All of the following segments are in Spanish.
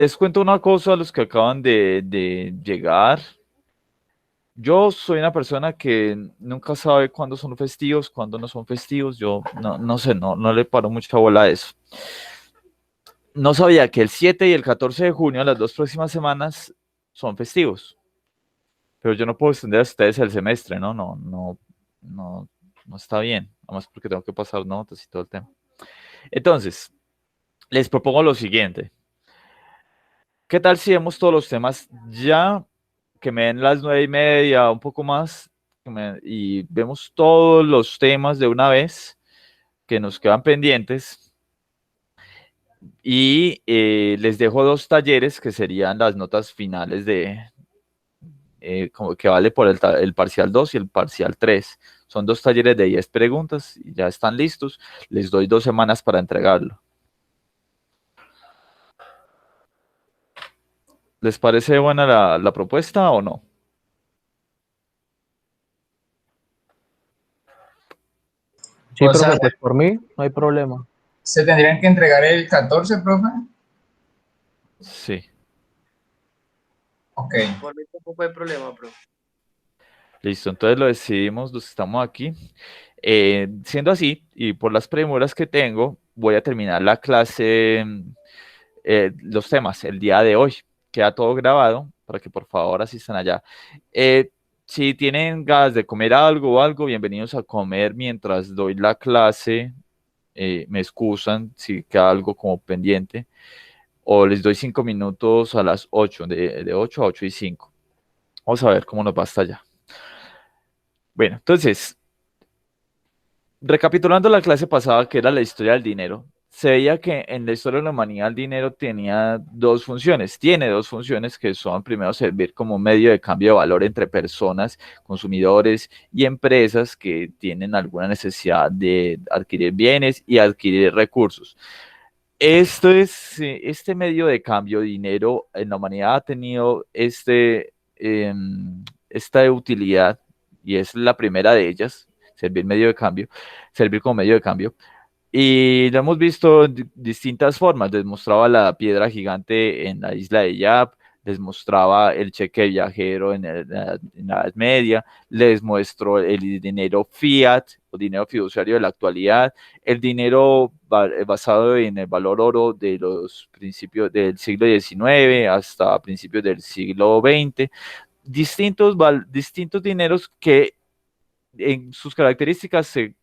Les cuento una cosa a los que acaban de llegar. Yo soy una persona que nunca sabe cuándo son festivos, cuándo no son festivos. Yo no sé, no le paro mucha bola a eso. No sabía que el 7 y el 14 de junio, las dos próximas semanas, son festivos. Pero yo no puedo extender a ustedes el semestre, ¿no? No, no está bien. Además porque tengo que pasar notas y todo el tema. Entonces, les propongo lo siguiente. ¿Qué tal si vemos todos los temas ya, que me den las 9:30, un poco más, y vemos todos los temas de una vez que nos quedan pendientes? Y les dejo dos talleres que serían las notas finales como que vale por el parcial 2 y el parcial 3. Son dos talleres de 10 preguntas y ya están listos. Les doy 2 semanas para entregarlo. ¿Les parece buena la propuesta o no? Sí, O sea, profe, pues por mí no hay problema. se tendrían que entregar el 14, profe. Sí. Ok. Por mí tampoco hay problema, bro. Listo, entonces lo decidimos, los que estamos aquí. Siendo así, y por las premuras que tengo, voy a terminar la clase, los temas, el día de hoy. Queda todo grabado para que por favor asistan allá. Eh, si tienen ganas de comer algo o algo, bienvenidos a comer mientras doy la clase. Me excusan si queda algo como pendiente. O les doy 5 minutos a las 8, de 8 a 8:05. Vamos a ver cómo nos va hasta allá. Bueno, entonces, recapitulando la clase pasada, que era la historia del dinero, se veía que en la historia de la humanidad el dinero tenía dos funciones, tiene dos funciones que son, primero, servir como medio de cambio de valor entre personas, consumidores y empresas que tienen alguna necesidad de adquirir bienes y adquirir recursos. Este medio de cambio, dinero, en la humanidad ha tenido esta utilidad, y es la primera de ellas, servir medio de cambio, servir como medio de cambio. Y lo hemos visto en distintas formas. Les mostraba la piedra gigante en la isla de Yap, les mostraba el cheque viajero en la Edad Media, les muestro el dinero fiat o dinero fiduciario de la actualidad, el dinero basado en el valor oro de los principios del siglo XIX hasta principios del siglo XX. Distintos dineros que en sus características se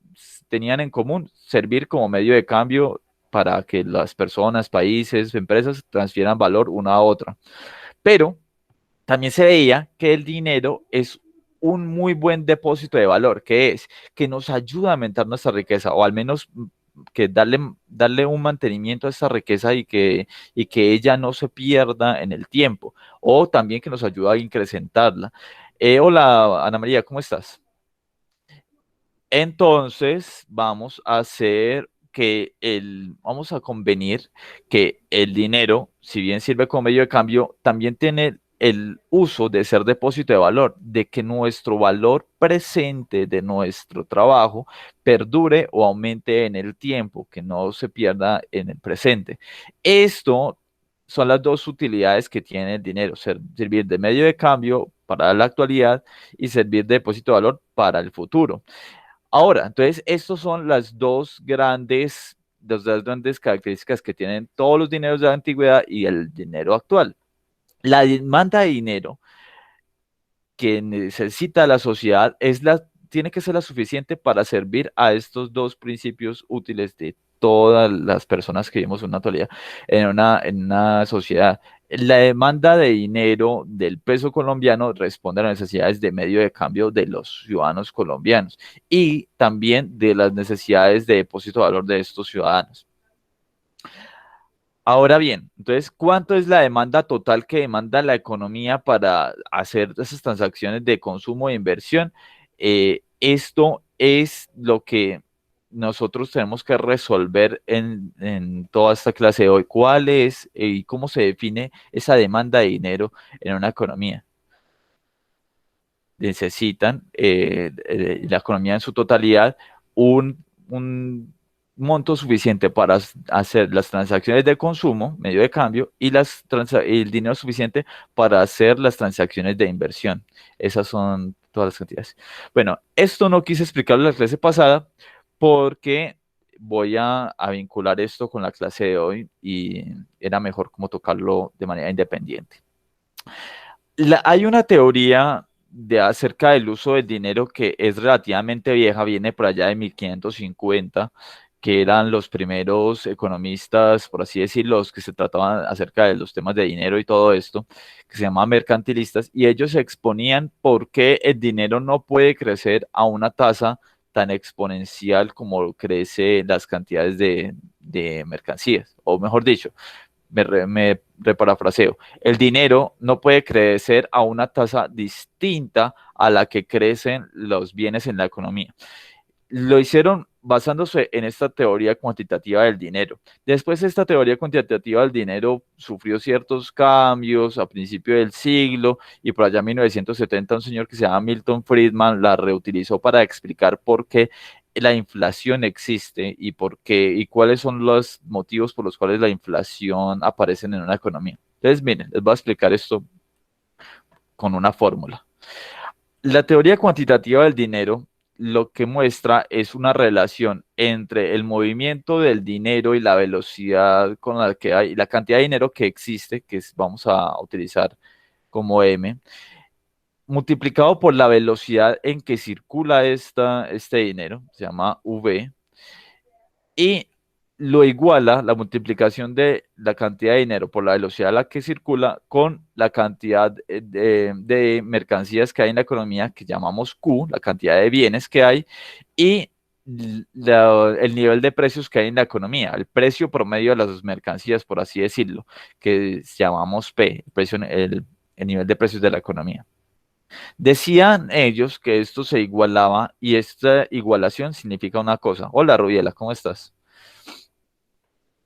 tenían en común servir como medio de cambio para que las personas, países, empresas transfieran valor una a otra. Pero también se veía que el dinero es un muy buen depósito de valor, que nos ayuda a aumentar nuestra riqueza, o al menos que darle un mantenimiento a esta riqueza y que ella no se pierda en el tiempo, o también que nos ayuda a incrementarla. Hola, Ana María, ¿cómo estás? Entonces, vamos a convenir que el dinero, si bien sirve como medio de cambio, también tiene el uso de ser depósito de valor, de que nuestro valor presente de nuestro trabajo perdure o aumente en el tiempo, que no se pierda en el presente. Esto son las dos utilidades que tiene el dinero: servir de medio de cambio para la actualidad y servir de depósito de valor para el futuro. Ahora, entonces, estos son las dos grandes características que tienen todos los dineros de la antigüedad y el dinero actual. La demanda de dinero que necesita la sociedad tiene que ser la suficiente para servir a estos dos principios útiles de todas las personas que vivimos en una actualidad, en una sociedad. La demanda de dinero del peso colombiano responde a las necesidades de medio de cambio de los ciudadanos colombianos y también de las necesidades de depósito de valor de estos ciudadanos. Ahora bien, entonces, ¿cuánto es la demanda total que demanda la economía para hacer esas transacciones de consumo e inversión? Esto es lo que nosotros tenemos que resolver en toda esta clase de hoy. ¿Cuál es y cómo se define esa demanda de dinero en una economía? Necesitan la economía en su totalidad un monto suficiente para hacer las transacciones de consumo, medio de cambio, y el dinero suficiente para hacer las transacciones de inversión. Esas son todas las cantidades. Bueno, esto no quise explicarlo en la clase pasada porque voy a vincular esto con la clase de hoy y era mejor como tocarlo de manera independiente. Hay una teoría acerca del uso del dinero que es relativamente vieja, viene por allá de 1550, que eran los primeros economistas, por así decirlo, los que se trataban acerca de los temas de dinero y todo esto, que se llamaban mercantilistas, y ellos exponían por qué el dinero no puede crecer a una tasa tan exponencial como crecen las cantidades de mercancías, o mejor dicho, me reparafraseo, el dinero no puede crecer a una tasa distinta a la que crecen los bienes en la economía. Lo hicieron basándose en esta teoría cuantitativa del dinero. Después esta teoría cuantitativa del dinero sufrió ciertos cambios a principio del siglo y por allá en 1970 un señor que se llama Milton Friedman la reutilizó para explicar por qué la inflación existe y por qué y cuáles son los motivos por los cuales la inflación aparece en una economía. Entonces, miren, les voy a explicar esto con una fórmula. La teoría cuantitativa del dinero lo que muestra es una relación entre el movimiento del dinero y la velocidad con la que hay, la cantidad de dinero que existe, vamos a utilizar como M, multiplicado por la velocidad en que circula este dinero, se llama V, y lo iguala la multiplicación de la cantidad de dinero por la velocidad a la que circula con la cantidad de mercancías que hay en la economía, que llamamos Q, la cantidad de bienes que hay, y el nivel de precios que hay en la economía, el precio promedio de las mercancías, por así decirlo, que llamamos P, el nivel de precios de la economía. Decían ellos que esto se igualaba y esta igualación significa una cosa. Hola, Rubiela, ¿cómo estás?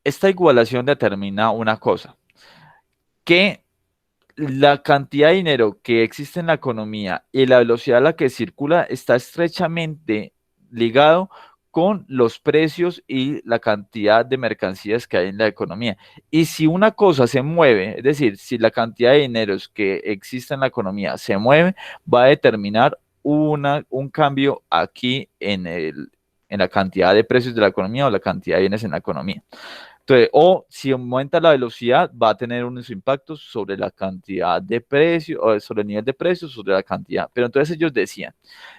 Esta igualación determina una cosa, que la cantidad de dinero que existe en la economía y la velocidad a la que circula está estrechamente ligado con los precios y la cantidad de mercancías que hay en la economía. Y si una cosa se mueve, es decir, si la cantidad de dinero que existe en la economía se mueve, va a determinar un cambio aquí en la cantidad de precios de la economía o la cantidad de bienes en la economía. Entonces, o si aumenta la velocidad, va a tener unos impactos sobre la cantidad de precios, o sobre el nivel de precios, sobre la cantidad. Pero entonces ellos decían,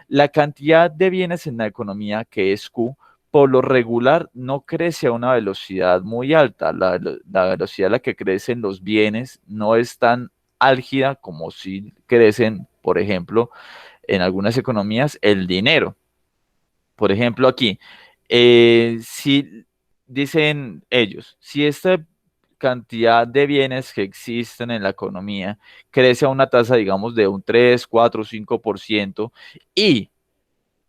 la cantidad de bienes en la economía, que es Q, por lo regular no crece a una velocidad muy alta. La velocidad a la que crecen los bienes no es tan álgida como si crecen, por ejemplo, en algunas economías, el dinero. Por ejemplo, aquí, si dicen ellos, si esta cantidad de bienes que existen en la economía crece a una tasa, digamos, de un 3, 4, 5% y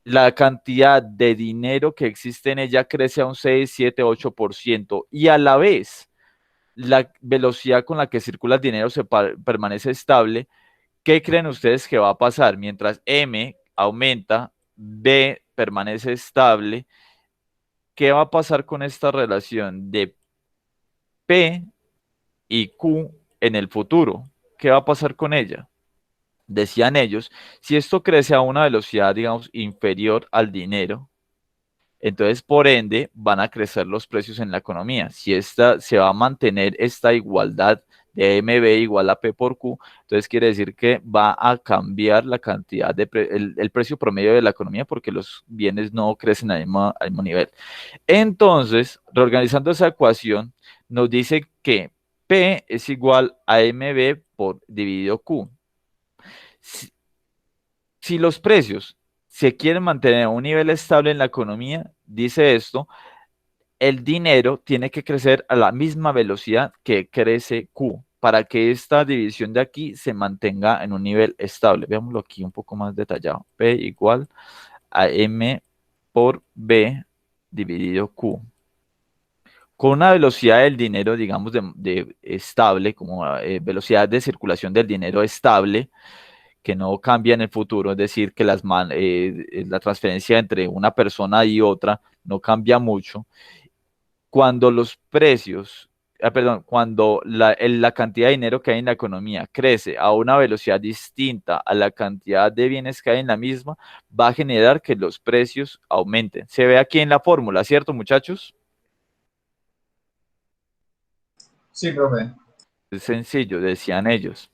la cantidad de dinero que existe en ella crece a un 6, 7, 8% y a la vez la velocidad con la que circula el dinero permanece estable, ¿qué creen ustedes que va a pasar? Mientras M aumenta, B permanece estable, ¿qué va a pasar con esta relación de P y Q en el futuro? ¿Qué va a pasar con ella? Decían ellos, si esto crece a una velocidad, digamos, inferior al dinero, entonces por ende van a crecer los precios en la economía. Si se va a mantener esta igualdad de MB igual a P por Q, entonces quiere decir que va a cambiar la cantidad el precio promedio de la economía porque los bienes no crecen al mismo nivel. Entonces, reorganizando esa ecuación, nos dice que P es igual a MB por dividido Q. Si los precios se quieren mantener a un nivel estable en la economía, dice esto, el dinero tiene que crecer a la misma velocidad que crece Q para que esta división de aquí se mantenga en un nivel estable. Veámoslo aquí un poco más detallado. P igual a M por B dividido Q. Con una velocidad del dinero, digamos, de estable, como velocidad de circulación del dinero estable, que no cambia en el futuro, es decir, que la transferencia entre una persona y otra no cambia mucho, cuando los precios, perdón, cuando la cantidad de dinero que hay en la economía crece a una velocidad distinta a la cantidad de bienes que hay en la misma, va a generar que los precios aumenten. Se ve aquí en la fórmula, ¿cierto, muchachos? Sí, profe. Es sencillo, decían ellos.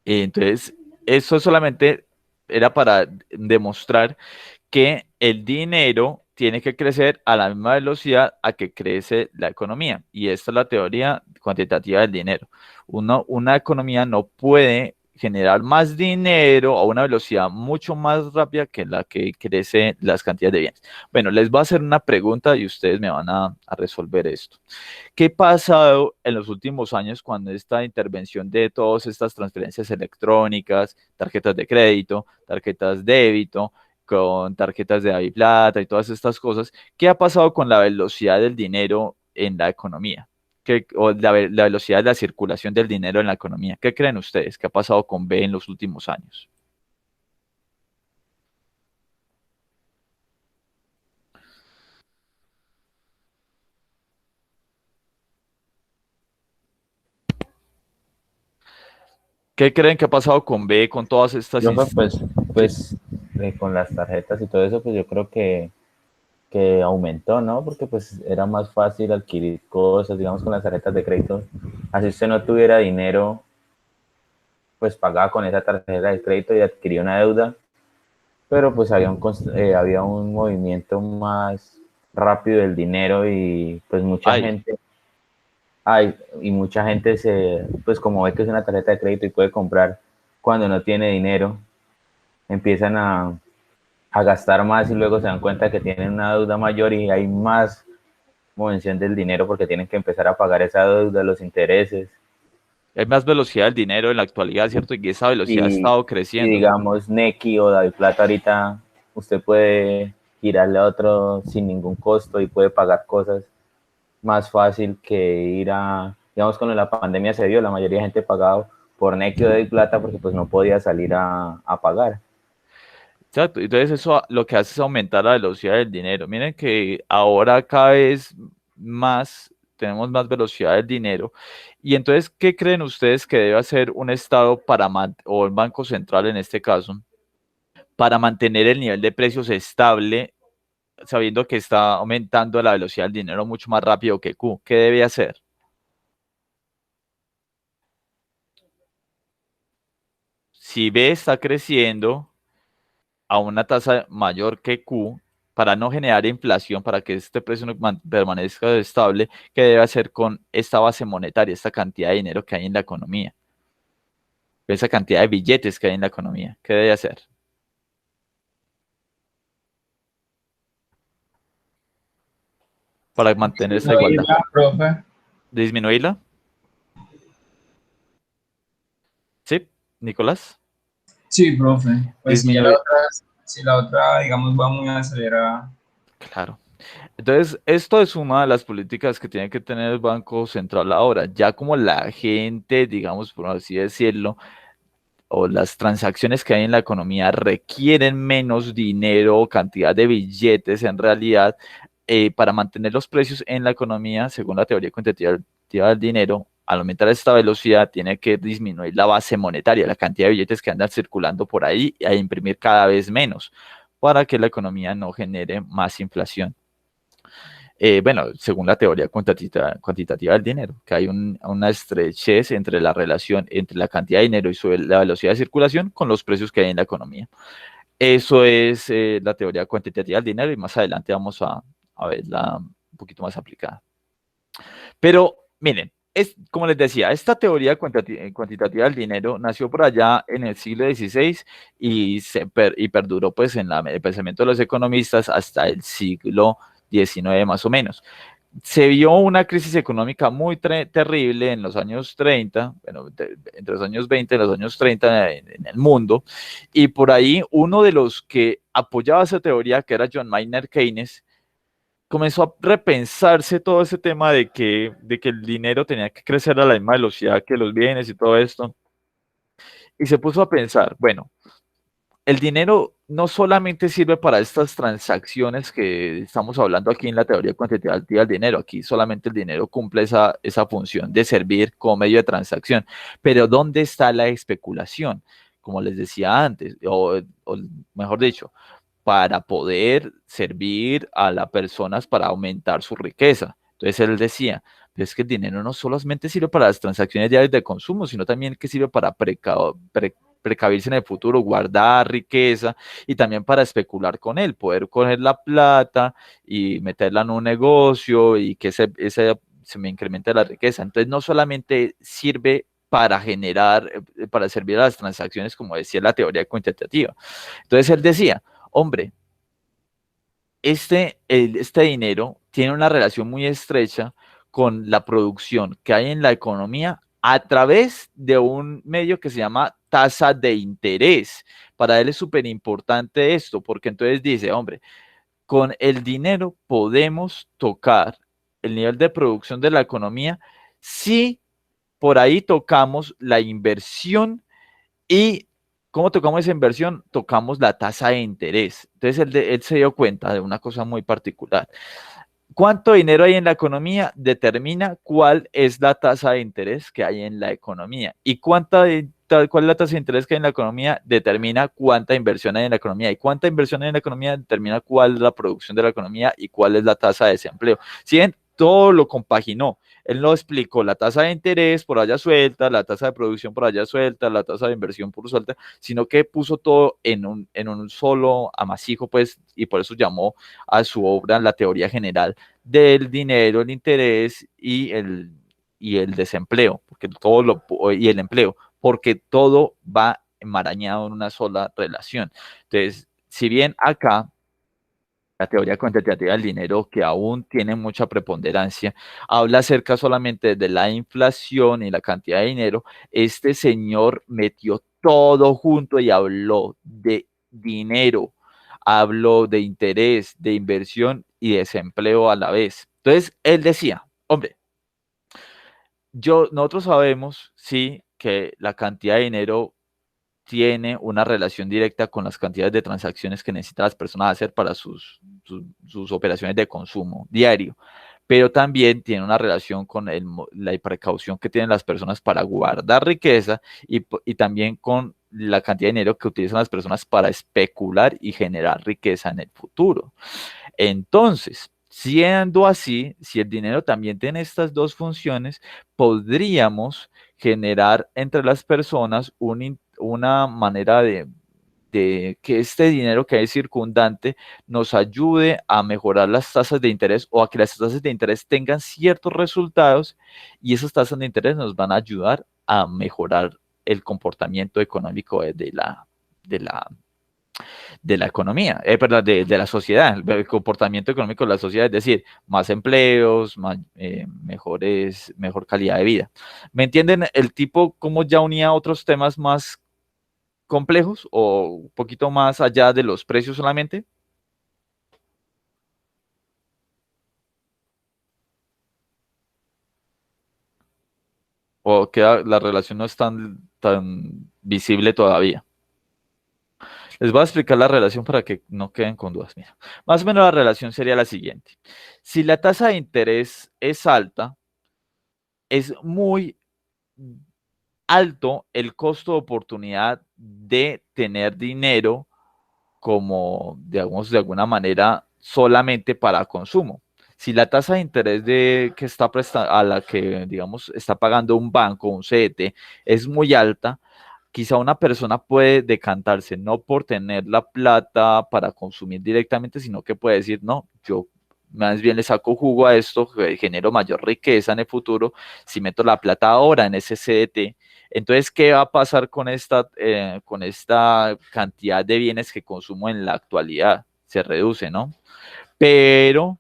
Entonces, eso solamente era para demostrar que el dinero tiene que crecer a la misma velocidad a que crece la economía. Y esta es la teoría cuantitativa del dinero. Una economía no puede generar más dinero a una velocidad mucho más rápida que la que crece las cantidades de bienes. Bueno, les voy a hacer una pregunta y ustedes me van a resolver esto. ¿Qué ha pasado en los últimos años cuando esta intervención de todas estas transferencias electrónicas, tarjetas de crédito, tarjetas de débito, con tarjetas de David Plata y todas estas cosas? ¿Qué ha pasado con la velocidad del dinero en la economía? O la velocidad de la circulación del dinero en la economía. ¿Qué creen ustedes? ¿Qué ha pasado con B en los últimos años? ¿Qué creen que ha pasado con B, con todas estas Yo, con las tarjetas y todo eso, pues yo creo que aumentó, ¿no? Porque pues era más fácil adquirir cosas, digamos, con las tarjetas de crédito. Así usted no tuviera dinero, pues pagaba con esa tarjeta de crédito y adquiría una deuda, pero pues había un movimiento más rápido del dinero y pues mucha gente pues como ve que es una tarjeta de crédito y puede comprar cuando no tiene dinero, empiezan a gastar más y luego se dan cuenta que tienen una deuda mayor y hay más movimiento del dinero porque tienen que empezar a pagar esa deuda, los intereses. Hay más velocidad del dinero en la actualidad, ¿cierto? Y esa velocidad ha estado Y creciendo. digamos, Nequi o David Plata ahorita usted puede girarle a otro sin ningún costo y puede pagar cosas más fácil que digamos, cuando la pandemia se dio, la mayoría de gente pagaba por Nequi o David Plata porque pues no podía salir a pagar. Exacto. Entonces eso lo que hace es aumentar la velocidad del dinero. Miren que ahora cada vez más tenemos más velocidad del dinero. Y entonces, ¿qué creen ustedes que debe hacer un Estado o el Banco Central en este caso para mantener el nivel de precios estable, sabiendo que está aumentando la velocidad del dinero mucho más rápido que Q? ¿Qué debe hacer? Si B está creciendo a una tasa mayor que Q, para no generar inflación, para que este precio no permanezca estable, ¿qué debe hacer con esta base monetaria, esta cantidad de dinero que hay en la economía? Esa cantidad de billetes que hay en la economía, ¿qué debe hacer? Para mantener esa igualdad. Profe. ¿Disminuirla? ¿Sí, Nicolás? Sí, profe. Pues Disminuir. si la otra, digamos, va muy acelerada. Claro. Entonces, esto es una de las políticas que tiene que tener el Banco Central ahora. Ya como la gente, digamos, por así decirlo, o las transacciones que hay en la economía requieren menos dinero o cantidad de billetes en realidad, para mantener los precios en la economía, según la teoría cuantitativa del dinero, al aumentar esta velocidad tiene que disminuir la base monetaria, la cantidad de billetes que andan circulando por ahí, e imprimir cada vez menos para que la economía no genere más inflación. Bueno, según la teoría cuantitativa del dinero, que hay una estrechez entre la relación entre la cantidad de dinero y la velocidad de circulación con los precios que hay en la economía. Eso es la teoría cuantitativa del dinero y más adelante vamos a verla un poquito más aplicada. Pero miren, como les decía, esta teoría cuantitativa del dinero nació por allá en el siglo XVI y perduró pues en el pensamiento de los economistas hasta el siglo XIX más o menos. Se vio una crisis económica muy terrible en los años 30, bueno, entre los años 20 y los años 30 en el mundo, y por ahí uno de los que apoyaba esa teoría, que era John Maynard Keynes, comenzó a repensarse todo ese tema de que el dinero tenía que crecer a la misma velocidad que los bienes y todo esto. y se puso a pensar, bueno, el dinero no solamente sirve para estas transacciones que estamos hablando aquí en la teoría cuantitativa del dinero, aquí solamente el dinero cumple esa función de servir como medio de transacción, pero ¿dónde está la especulación? Como les decía antes, o mejor dicho, para poder servir a las personas para aumentar su riqueza. Entonces él decía, pero es que el dinero no solamente sirve para las transacciones diarias de consumo, sino también que sirve para precavirse en el futuro, guardar riqueza y también para especular con él, poder coger la plata y meterla en un negocio y que se me incremente la riqueza. Entonces no solamente sirve para generar, para servir a las transacciones, como decía la teoría cuantitativa. Entonces él decía, hombre, este dinero tiene una relación muy estrecha con la producción que hay en la economía a través de un medio que se llama tasa de interés. Para él es súper importante esto, porque entonces dice, hombre, con el dinero podemos tocar el nivel de producción de la economía si por ahí tocamos la inversión. ¿Y cómo tocamos esa inversión? Tocamos la tasa de interés. Entonces él se dio cuenta de una cosa muy particular. ¿Cuánto dinero hay en la economía? Determina cuál es la tasa de interés que hay en la economía. ¿Y cuál es la tasa de interés que hay en la economía? Determina cuánta inversión hay en la economía. ¿Y cuánta inversión hay en la economía? Determina cuál es la producción de la economía y cuál es la tasa de desempleo. ¿Sí ven? Todo lo compaginó. Él no explicó la tasa de interés por allá suelta, la tasa de producción por allá suelta, la tasa de inversión por suelta, sino que puso todo en un solo amasijo, pues, y por eso llamó a su obra la teoría general del dinero, el interés y el desempleo, porque y el empleo, porque todo va enmarañado en una sola relación. Entonces, si bien acá la teoría cuantitativa del dinero, que aún tiene mucha preponderancia, habla acerca solamente de la inflación y la cantidad de dinero, este señor metió todo junto y habló de dinero, habló de interés, de inversión y desempleo a la vez. Entonces, él decía, hombre, nosotros sabemos, sí, que la cantidad de dinero tiene una relación directa con las cantidades de transacciones que necesitan las personas hacer para sus operaciones de consumo diario, pero también tiene una relación con la precaución que tienen las personas para guardar riqueza y también con la cantidad de dinero que utilizan las personas para especular y generar riqueza en el futuro. Entonces, siendo así, si el dinero también tiene estas dos funciones, podríamos generar entre las personas una manera de que este dinero que hay circundante nos ayude a mejorar las tasas de interés o a que las tasas de interés tengan ciertos resultados y esas tasas de interés nos van a ayudar a mejorar el comportamiento económico de la, de la economía, perdón, de la sociedad, el comportamiento económico de la sociedad, es decir, más empleos, mejor calidad de vida. ¿Me entienden el tipo cómo ya unía otros temas más complejos o un poquito más allá de los precios solamente? ¿O que la relación no es tan visible todavía? Les voy a explicar la relación para que no queden con dudas. Mira, más o menos la relación sería la siguiente. Si la tasa de interés es alta, es muy alto el costo de oportunidad de tener dinero como, digamos, de alguna manera solamente para consumo. Si la tasa de interés que está a la que, digamos, está pagando un banco, un CDT, es muy alta, quizá una persona puede decantarse no por tener la plata para consumir directamente, sino que puede decir, no, yo más bien le saco jugo a esto, genero mayor riqueza en el futuro, si meto la plata ahora en ese CDT. Entonces, ¿qué va a pasar con esta cantidad de bienes que consumo en la actualidad? Se reduce, ¿no? Pero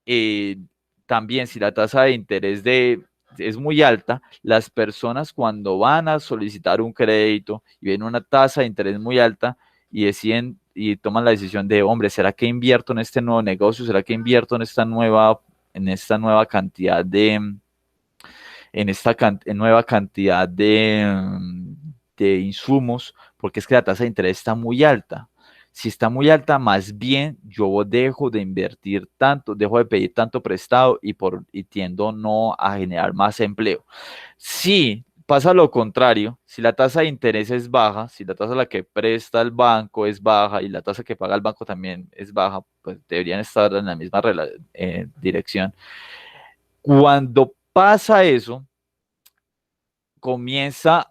eh, también si la tasa de interés es muy alta, las personas cuando van a solicitar un crédito y ven una tasa de interés muy alta y deciden y toman la decisión de, hombre, ¿será que invierto en este nuevo negocio? ¿Será que invierto en esta nueva cantidad de, en esta nueva cantidad de insumos, porque es que la tasa de interés está muy alta. Si está muy alta, más bien yo dejo de invertir tanto, dejo de pedir tanto prestado y tiendo no a generar más empleo. Si pasa lo contrario, si la tasa de interés es baja, si la tasa a la que presta el banco es baja y la tasa que paga el banco también es baja, pues deberían estar en la misma dirección. Cuando pasa eso, comienza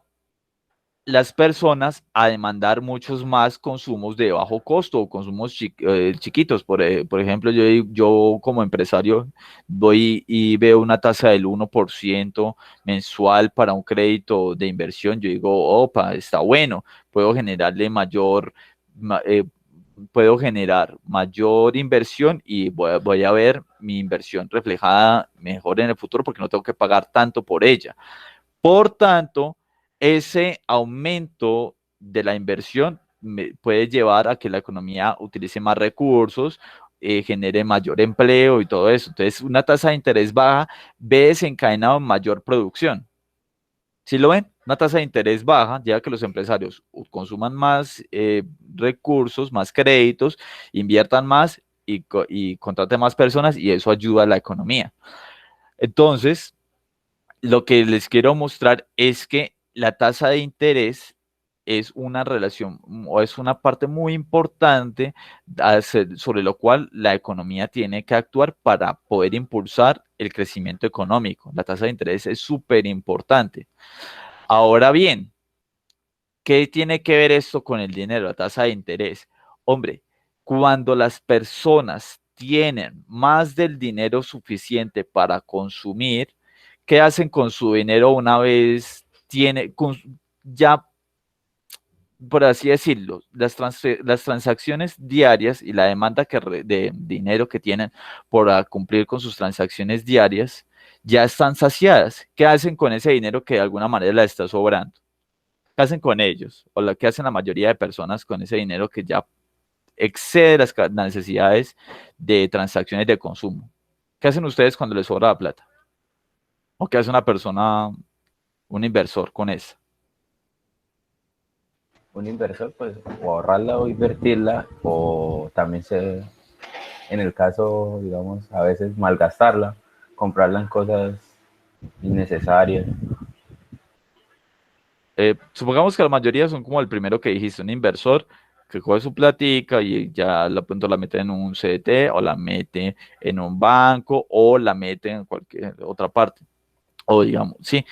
las personas a demandar muchos más consumos de bajo costo o consumos chiquitos. Por ejemplo, yo como empresario voy y veo una tasa del 1% mensual para un crédito de inversión. Yo digo, opa, está bueno, puedo generarle puedo generar mayor inversión y voy a ver mi inversión reflejada mejor en el futuro porque no tengo que pagar tanto por ella. Por tanto, ese aumento de la inversión puede llevar a que la economía utilice más recursos, genere mayor empleo y todo eso. Entonces, una tasa de interés baja ve desencadenado en mayor producción. ¿Sí lo ven? Una tasa de interés baja lleva a que los empresarios consuman más recursos, más créditos, inviertan más y contraten más personas y eso ayuda a la economía. Entonces, lo que les quiero mostrar es que la tasa de interés es una relación o es una parte muy importante sobre lo cual la economía tiene que actuar para poder impulsar el crecimiento económico. La tasa de interés es súper importante. Ahora bien, ¿qué tiene que ver esto con el dinero, la tasa de interés? Hombre, cuando las personas tienen más del dinero suficiente para consumir, ¿qué hacen con su dinero una vez ya, por así decirlo, las transacciones diarias y la demanda de dinero que tienen por cumplir con sus transacciones diarias ya están saciadas? ¿Qué hacen con ese dinero que de alguna manera les está sobrando? ¿Qué hacen con ellos? O lo que hacen la mayoría de personas con ese dinero que ya excede las necesidades de transacciones de consumo. ¿Qué hacen ustedes cuando les sobra la plata? ¿O qué hace una persona, un inversor con eso? Un inversor, pues, o ahorrarla o invertirla, o también en el caso, digamos, a veces malgastarla, comprarla en cosas innecesarias. Supongamos que la mayoría son como el primero que dijiste, un inversor que coge su platica y ya pronto la mete en un CDT o la mete en un banco o la mete en cualquier otra parte. O digamos, sí.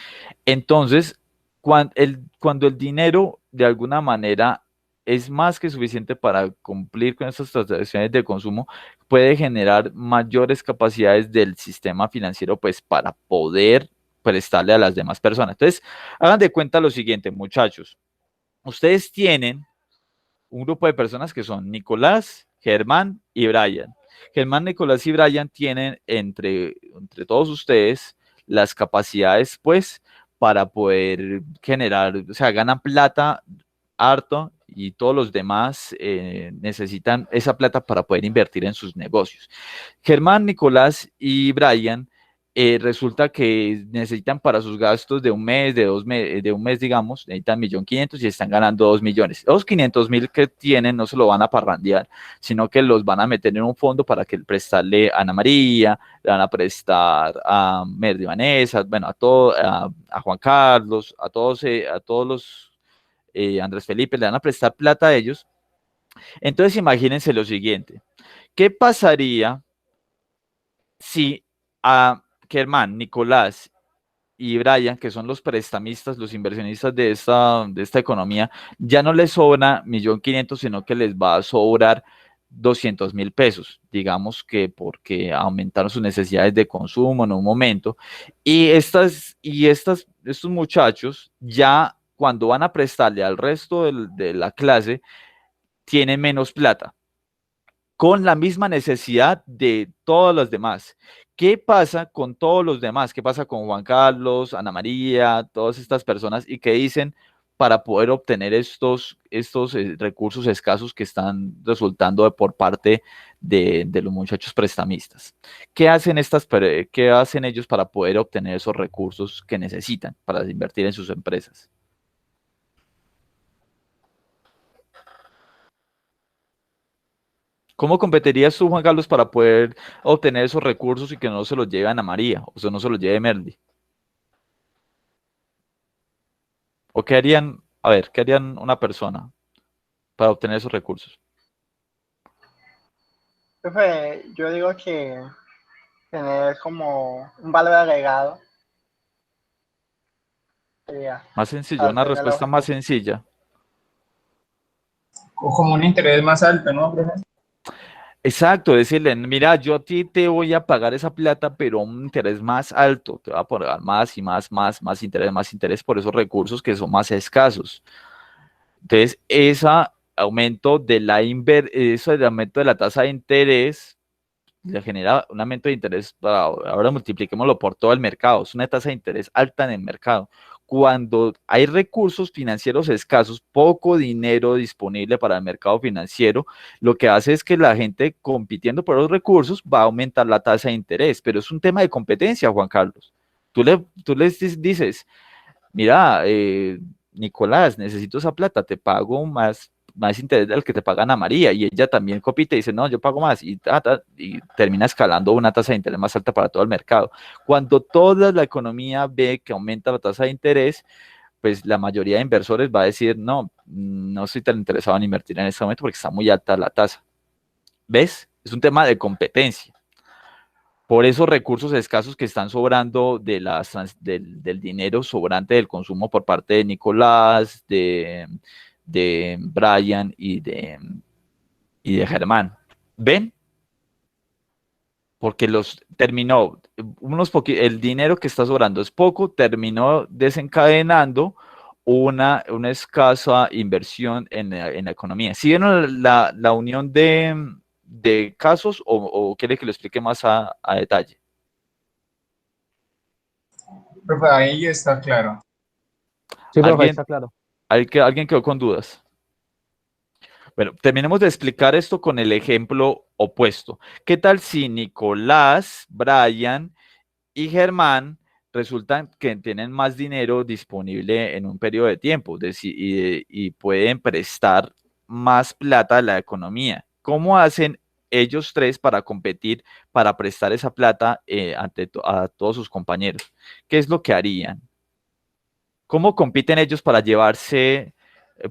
Entonces, cuando el dinero de alguna manera es más que suficiente para cumplir con esas transacciones de consumo, puede generar mayores capacidades del sistema financiero, pues para poder prestarle a las demás personas. Entonces, hagan de cuenta lo siguiente, muchachos. Ustedes tienen un grupo de personas que son Nicolás, Germán y Brian. Germán, Nicolás y Brian tienen entre todos ustedes las capacidades, pues, para poder generar, o sea, ganan plata harto y todos los demás necesitan esa plata para poder invertir en sus negocios. Germán, Nicolás y Brian resulta que necesitan para sus gastos de un mes, de un mes, digamos, necesitan 1.500.000 y están ganando 2 millones. Los 500.000 que tienen no se lo van a parrandear, sino que los van a meter en un fondo para que prestarle a Ana María, le van a prestar a Merdi Vanessa, bueno, a Juan Carlos, a todos los Andrés Felipe, le van a prestar plata a ellos. Entonces imagínense lo siguiente, ¿qué pasaría si a Germán, Nicolás y Brian, que son los prestamistas, los inversionistas de esta economía, ya no les sobra 1.500.000, sino que les va a sobrar 200.000 pesos, digamos que porque aumentaron sus necesidades de consumo en un momento, y estos muchachos ya cuando van a prestarle al resto de la clase, tienen menos plata con la misma necesidad de todos los demás. ¿Qué pasa con todos los demás? ¿Qué pasa con Juan Carlos, Ana María, todas estas personas? ¿Y qué dicen para poder obtener estos recursos escasos que están resultando por parte de los muchachos prestamistas? ¿Qué hacen ellos para poder obtener esos recursos que necesitan para invertir en sus empresas? ¿Cómo competirías tú, Juan Carlos, para poder obtener esos recursos y que no se los lleve Ana María, o sea, no se los lleve Merly? ¿O qué harían, a ver, qué harían una persona para obtener esos recursos? Profe, yo digo que tener como un valor agregado sería Más sencillo, para una obtener los respuesta más recursos. sencilla. O como un interés más alto, ¿no, profe? Exacto, decirle, mira, yo a ti te voy a pagar esa plata, pero a un interés más alto, te voy a pagar más y más interés por esos recursos que son más escasos. Entonces, ese aumento de eso del aumento de la tasa de interés le genera un aumento de interés, ahora multipliquémoslo por todo el mercado, es una tasa de interés alta en el mercado. Cuando hay recursos financieros escasos, poco dinero disponible para el mercado financiero, lo que hace es que la gente compitiendo por los recursos va a aumentar la tasa de interés, pero es un tema de competencia, Juan Carlos. Tú les dices, mira, Nicolás, necesito esa plata, te pago más interés del que te pagan a María, y ella también compite y dice, no, yo pago más, y termina escalando una tasa de interés más alta para todo el mercado. Cuando toda la economía ve que aumenta la tasa de interés, pues la mayoría de inversores va a decir, no, no estoy tan interesado en invertir en este momento porque está muy alta la tasa. ¿Ves? Es un tema de competencia por esos recursos escasos que están sobrando del dinero sobrante del consumo por parte de Nicolás, de Brian y de Germán. ¿Ven? Porque el dinero que está sobrando es poco, terminó desencadenando una escasa inversión en la economía. ¿Sí vieron la unión de casos o quiere que lo explique más a detalle? Profe, ahí está claro. Sí, profe, ¿Alguien, está claro. alguien quedó con dudas? Bueno, terminemos de explicar esto con el ejemplo opuesto. ¿Qué tal si Nicolás, Brian y Germán resultan que tienen más dinero disponible en un periodo de tiempo y pueden prestar más plata a la economía? ¿Cómo hacen ellos tres para competir, para prestar esa plata a todos sus compañeros? ¿Qué es lo que harían? ¿Cómo compiten ellos para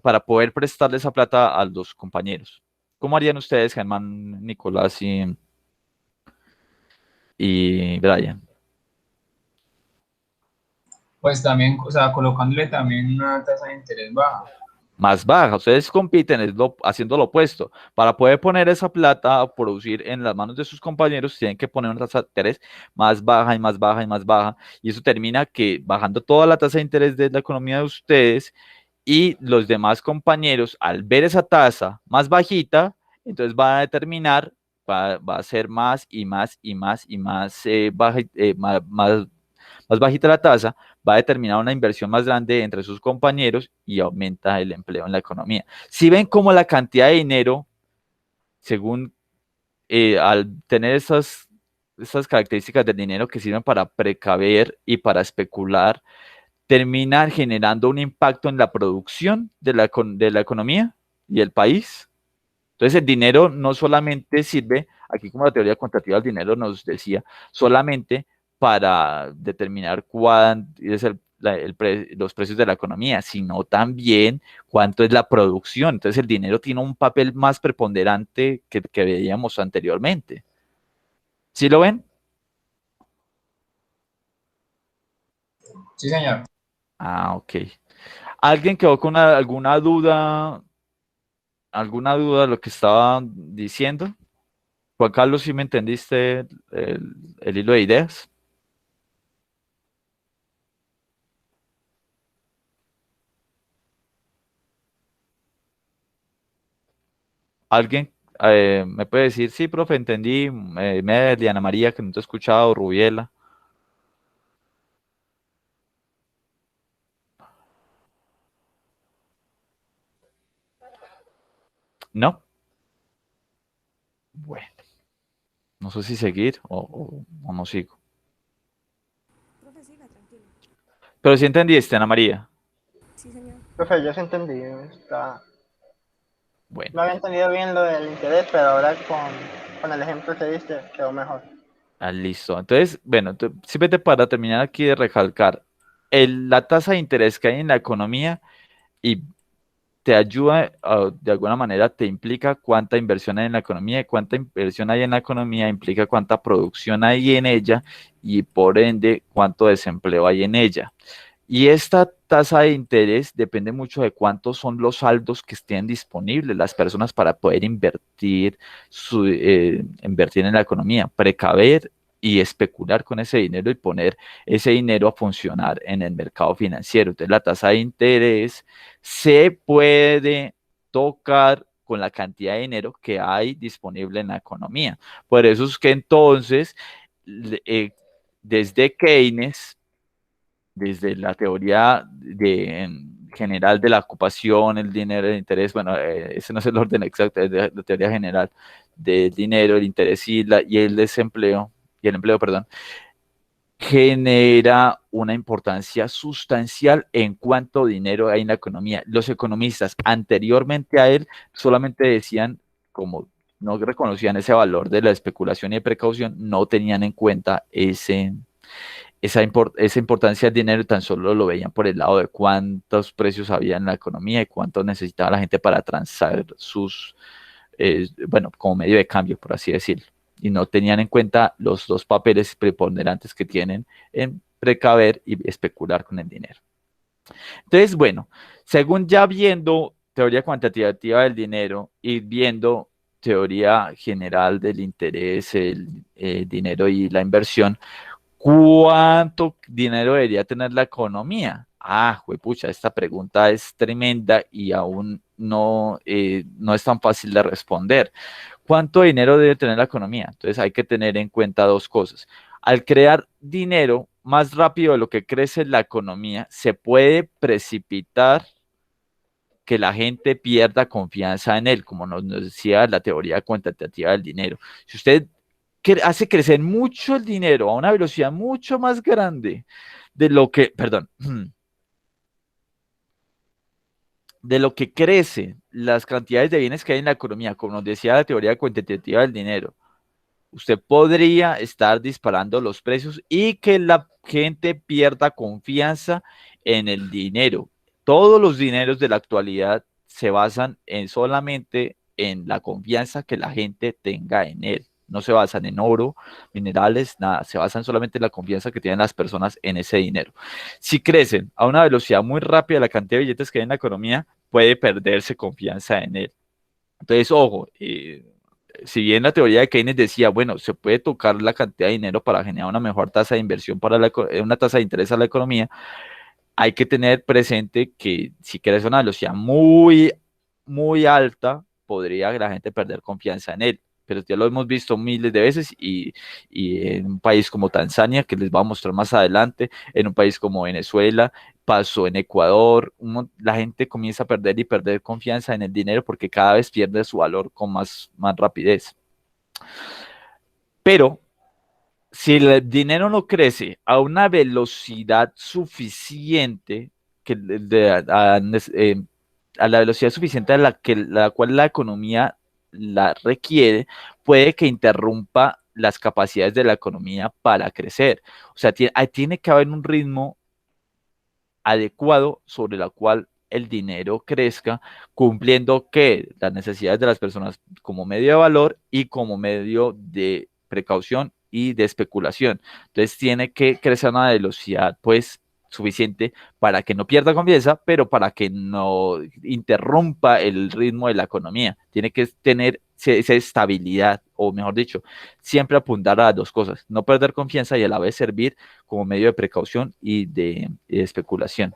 para poder prestarle esa plata a los compañeros? ¿Cómo harían ustedes, Germán, Nicolás y Brian? Pues también, o sea, colocándole también una tasa de interés baja. Más baja. Ustedes compiten haciendo lo opuesto. Para poder poner esa plata a producir en las manos de sus compañeros, tienen que poner una tasa de interés más baja y más baja y más baja. Y eso termina que bajando toda la tasa de interés de la economía de ustedes y los demás compañeros, al ver esa tasa más bajita, entonces van a determinar, va a ser más y más y más y más, más bajita la tasa, va a determinar una inversión más grande entre sus compañeros y aumenta el empleo en la economía. Si ven cómo la cantidad de dinero, según al tener esas características del dinero que sirven para precaver y para especular, terminan generando un impacto en la producción de la economía y el país. Entonces el dinero no solamente sirve, aquí como la teoría cuantitativa del dinero nos decía, solamente para determinar cuán es los precios de la economía, sino también cuánto es la producción. Entonces el dinero tiene un papel más preponderante que veíamos anteriormente. ¿Sí lo ven? Sí, señor. Ah, ok. ¿Alguien quedó con alguna duda de lo que estaba diciendo? Juan Carlos, ¿sí me entendiste el hilo de ideas? ¿Alguien me puede decir, sí, profe, entendí, Diana María, que no te he escuchado, Rubiela? ¿No? Bueno, no sé si seguir o no sigo. Profe, siga, tranquilo. Pero sí entendiste, Ana María. Sí, señor. Profe, yo sí entendí. Está... Bueno, No había entendido bien lo del interés, pero ahora con el ejemplo que diste quedó mejor. listo. Entonces, bueno, simplemente para terminar aquí de recalcar, la tasa de interés que hay en la economía y te ayuda, de alguna manera te implica cuánta inversión hay en la economía, y cuánta inversión hay en la economía implica cuánta producción hay en ella y por ende cuánto desempleo hay en ella. Y esta tasa de interés depende mucho de cuántos son los saldos que estén disponibles las personas para poder invertir en la economía, precaver y especular con ese dinero y poner ese dinero a funcionar en el mercado financiero. Entonces, la tasa de interés se puede tocar con la cantidad de dinero que hay disponible en la economía. Por eso es que entonces, desde Keynes, desde la teoría general de la ocupación, el dinero, el interés, bueno, ese no es el orden exacto, es la teoría general del dinero, el interés y el desempleo, y el empleo, perdón, genera una importancia sustancial en cuánto dinero hay en la economía. Los economistas anteriormente a él solamente decían, como no reconocían ese valor de la especulación y de precaución, no tenían en cuenta esa importancia del dinero, tan solo lo veían por el lado de cuántos precios había en la economía y cuánto necesitaba la gente para transar bueno, como medio de cambio, por así decirlo. Y no tenían en cuenta los dos papeles preponderantes que tienen en precaver y especular con el dinero. Entonces, bueno, según ya viendo teoría cuantitativa del dinero y viendo teoría general del interés, el dinero y la inversión, ¿cuánto dinero debería tener la economía? Juepucha, esta pregunta es tremenda y aún no es tan fácil de responder. ¿Cuánto dinero debe tener la economía? Entonces hay que tener en cuenta dos cosas. Al crear dinero más rápido de lo que crece la economía, se puede precipitar que la gente pierda confianza en él, como nos decía la teoría cuantitativa del dinero. Si usted hace crecer mucho el dinero a una velocidad mucho más grande de lo que, perdón, de lo que crecen las cantidades de bienes que hay en la economía, como nos decía la teoría cuantitativa del dinero, usted podría estar disparando los precios y que la gente pierda confianza en el dinero. Todos los dineros de la actualidad se basan solamente en la confianza que la gente tenga en él. No se basan en oro, minerales, nada. Se basan solamente en la confianza que tienen las personas en ese dinero. Si crecen a una velocidad muy rápida la cantidad de billetes que hay en la economía, puede perderse confianza en él. Entonces, ojo, si bien la teoría de Keynes decía, bueno, se puede tocar la cantidad de dinero para generar una mejor tasa de inversión para una tasa de interés a la economía, hay que tener presente que si crece a una velocidad muy, muy alta, podría la gente perder confianza en él. Pero ya lo hemos visto miles de veces y en un país como Tanzania, que les voy a mostrar más adelante, en un país como Venezuela, pasó en Ecuador, la gente comienza a perder y perder confianza en el dinero porque cada vez pierde su valor con más rapidez. Pero si el dinero no crece a una velocidad suficiente, a la velocidad suficiente a la cual la economía la requiere, puede que interrumpa las capacidades de la economía para crecer. O sea, tiene que haber un ritmo adecuado sobre la cual el dinero crezca, cumpliendo que las necesidades de las personas como medio de valor y como medio de precaución y de especulación. Entonces tiene que crecer a una velocidad pues suficiente para que no pierda confianza, pero para que no interrumpa el ritmo de la economía. Tiene que tener esa estabilidad, o mejor dicho, siempre apuntar a dos cosas, no perder confianza y a la vez servir como medio de precaución y de especulación.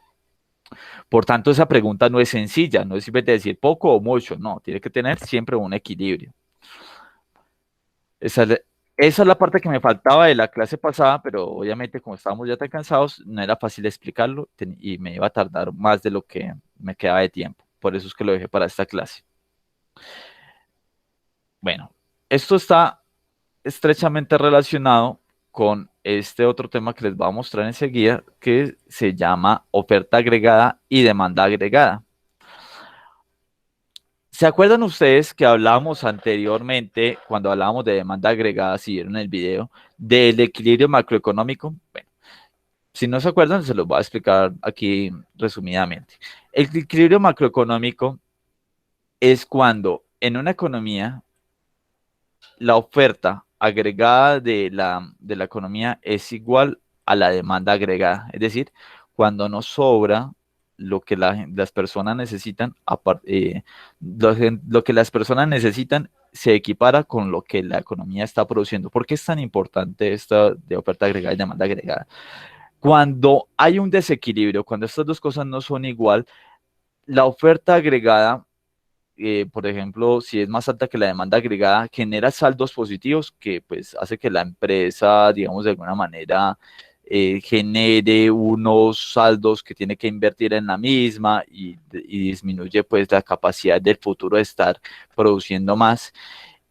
Por tanto, esa pregunta no es sencilla, no es simplemente decir poco o mucho, no, tiene que tener siempre un equilibrio. Esa es la parte que me faltaba de la clase pasada, pero obviamente como estábamos ya tan cansados, no era fácil explicarlo y me iba a tardar más de lo que me quedaba de tiempo. Por eso es que lo dejé para esta clase. Bueno, esto está estrechamente relacionado con este otro tema que les voy a mostrar enseguida, que se llama oferta agregada y demanda agregada. ¿Se acuerdan ustedes que hablábamos anteriormente, cuando hablábamos de demanda agregada, si vieron el video, del equilibrio macroeconómico? Bueno, si no se acuerdan, se los voy a explicar aquí resumidamente. El equilibrio macroeconómico es cuando en una economía la oferta agregada de la economía es igual a la demanda agregada. Es decir, cuando no sobra lo que las personas necesitan, lo que las personas necesitan se equipara con lo que la economía está produciendo. ¿Por qué es tan importante esto de oferta agregada y demanda agregada? Cuando hay un desequilibrio, cuando estas dos cosas no son igual, la oferta agregada, por ejemplo, si es más alta que la demanda agregada, genera saldos positivos que pues hace que la empresa, digamos, de alguna manera genere unos saldos que tiene que invertir en la misma y disminuye pues la capacidad del futuro de estar produciendo más.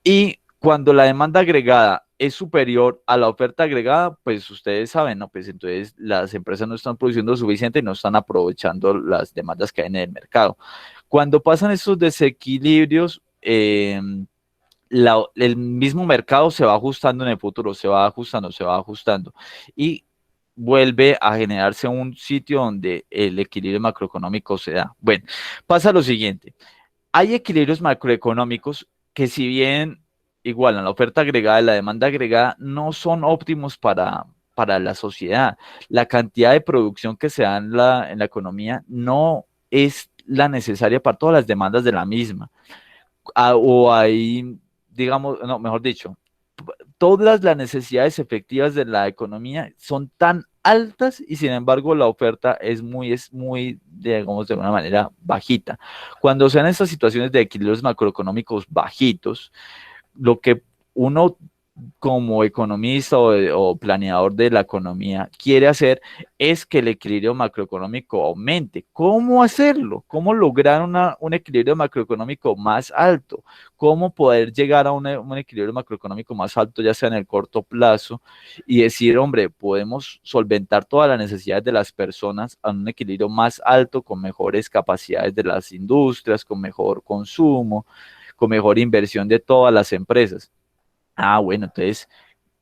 Y cuando la demanda agregada es superior a la oferta agregada, pues ustedes saben, ¿no? Pues entonces las empresas no están produciendo suficiente y no están aprovechando las demandas que hay en el mercado. Cuando pasan esos desequilibrios, el mismo mercado se va ajustando en el futuro, se va ajustando, se va ajustando. Y vuelve a generarse un sitio donde el equilibrio macroeconómico se da. Bueno, pasa lo siguiente. Hay equilibrios macroeconómicos que si bien igualan la oferta agregada y la demanda agregada, no son óptimos para la sociedad. La cantidad de producción que se da en la economía no es la necesaria para todas las demandas de la misma. O hay, digamos, no, mejor dicho, todas las necesidades efectivas de la economía son tan altas y sin embargo la oferta es muy, digamos, de alguna manera bajita. Cuando sean estas situaciones de equilibrios macroeconómicos bajitos, lo que uno como economista o planeador de la economía quiere hacer es que el equilibrio macroeconómico aumente. ¿Cómo hacerlo? ¿Cómo lograr un equilibrio macroeconómico más alto? ¿Cómo poder llegar a un equilibrio macroeconómico más alto, ya sea en el corto plazo, y decir, hombre, podemos solventar todas las necesidades de las personas a un equilibrio más alto, con mejores capacidades de las industrias, con mejor consumo, con mejor inversión de todas las empresas? Ah, bueno, entonces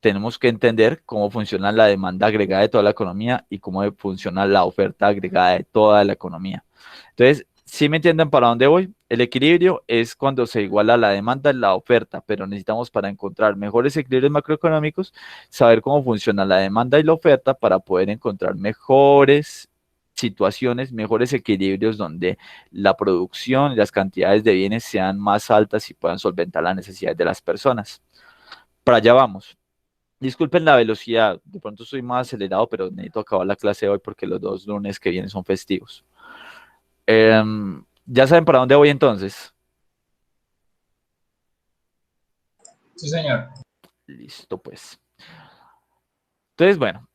tenemos que entender cómo funciona la demanda agregada de toda la economía y cómo funciona la oferta agregada de toda la economía. Entonces, ¿sí me entienden para dónde voy? El equilibrio es cuando se iguala la demanda y la oferta, pero necesitamos, para encontrar mejores equilibrios macroeconómicos, saber cómo funciona la demanda y la oferta para poder encontrar mejores situaciones, mejores equilibrios donde la producción y las cantidades de bienes sean más altas y puedan solventar las necesidades de las personas. Para allá vamos. Disculpen la velocidad, de pronto estoy más acelerado, pero necesito acabar la clase hoy porque los 2 lunes que vienen son festivos. ¿Ya saben para dónde voy entonces? Sí, señor. Listo, pues. Entonces, bueno,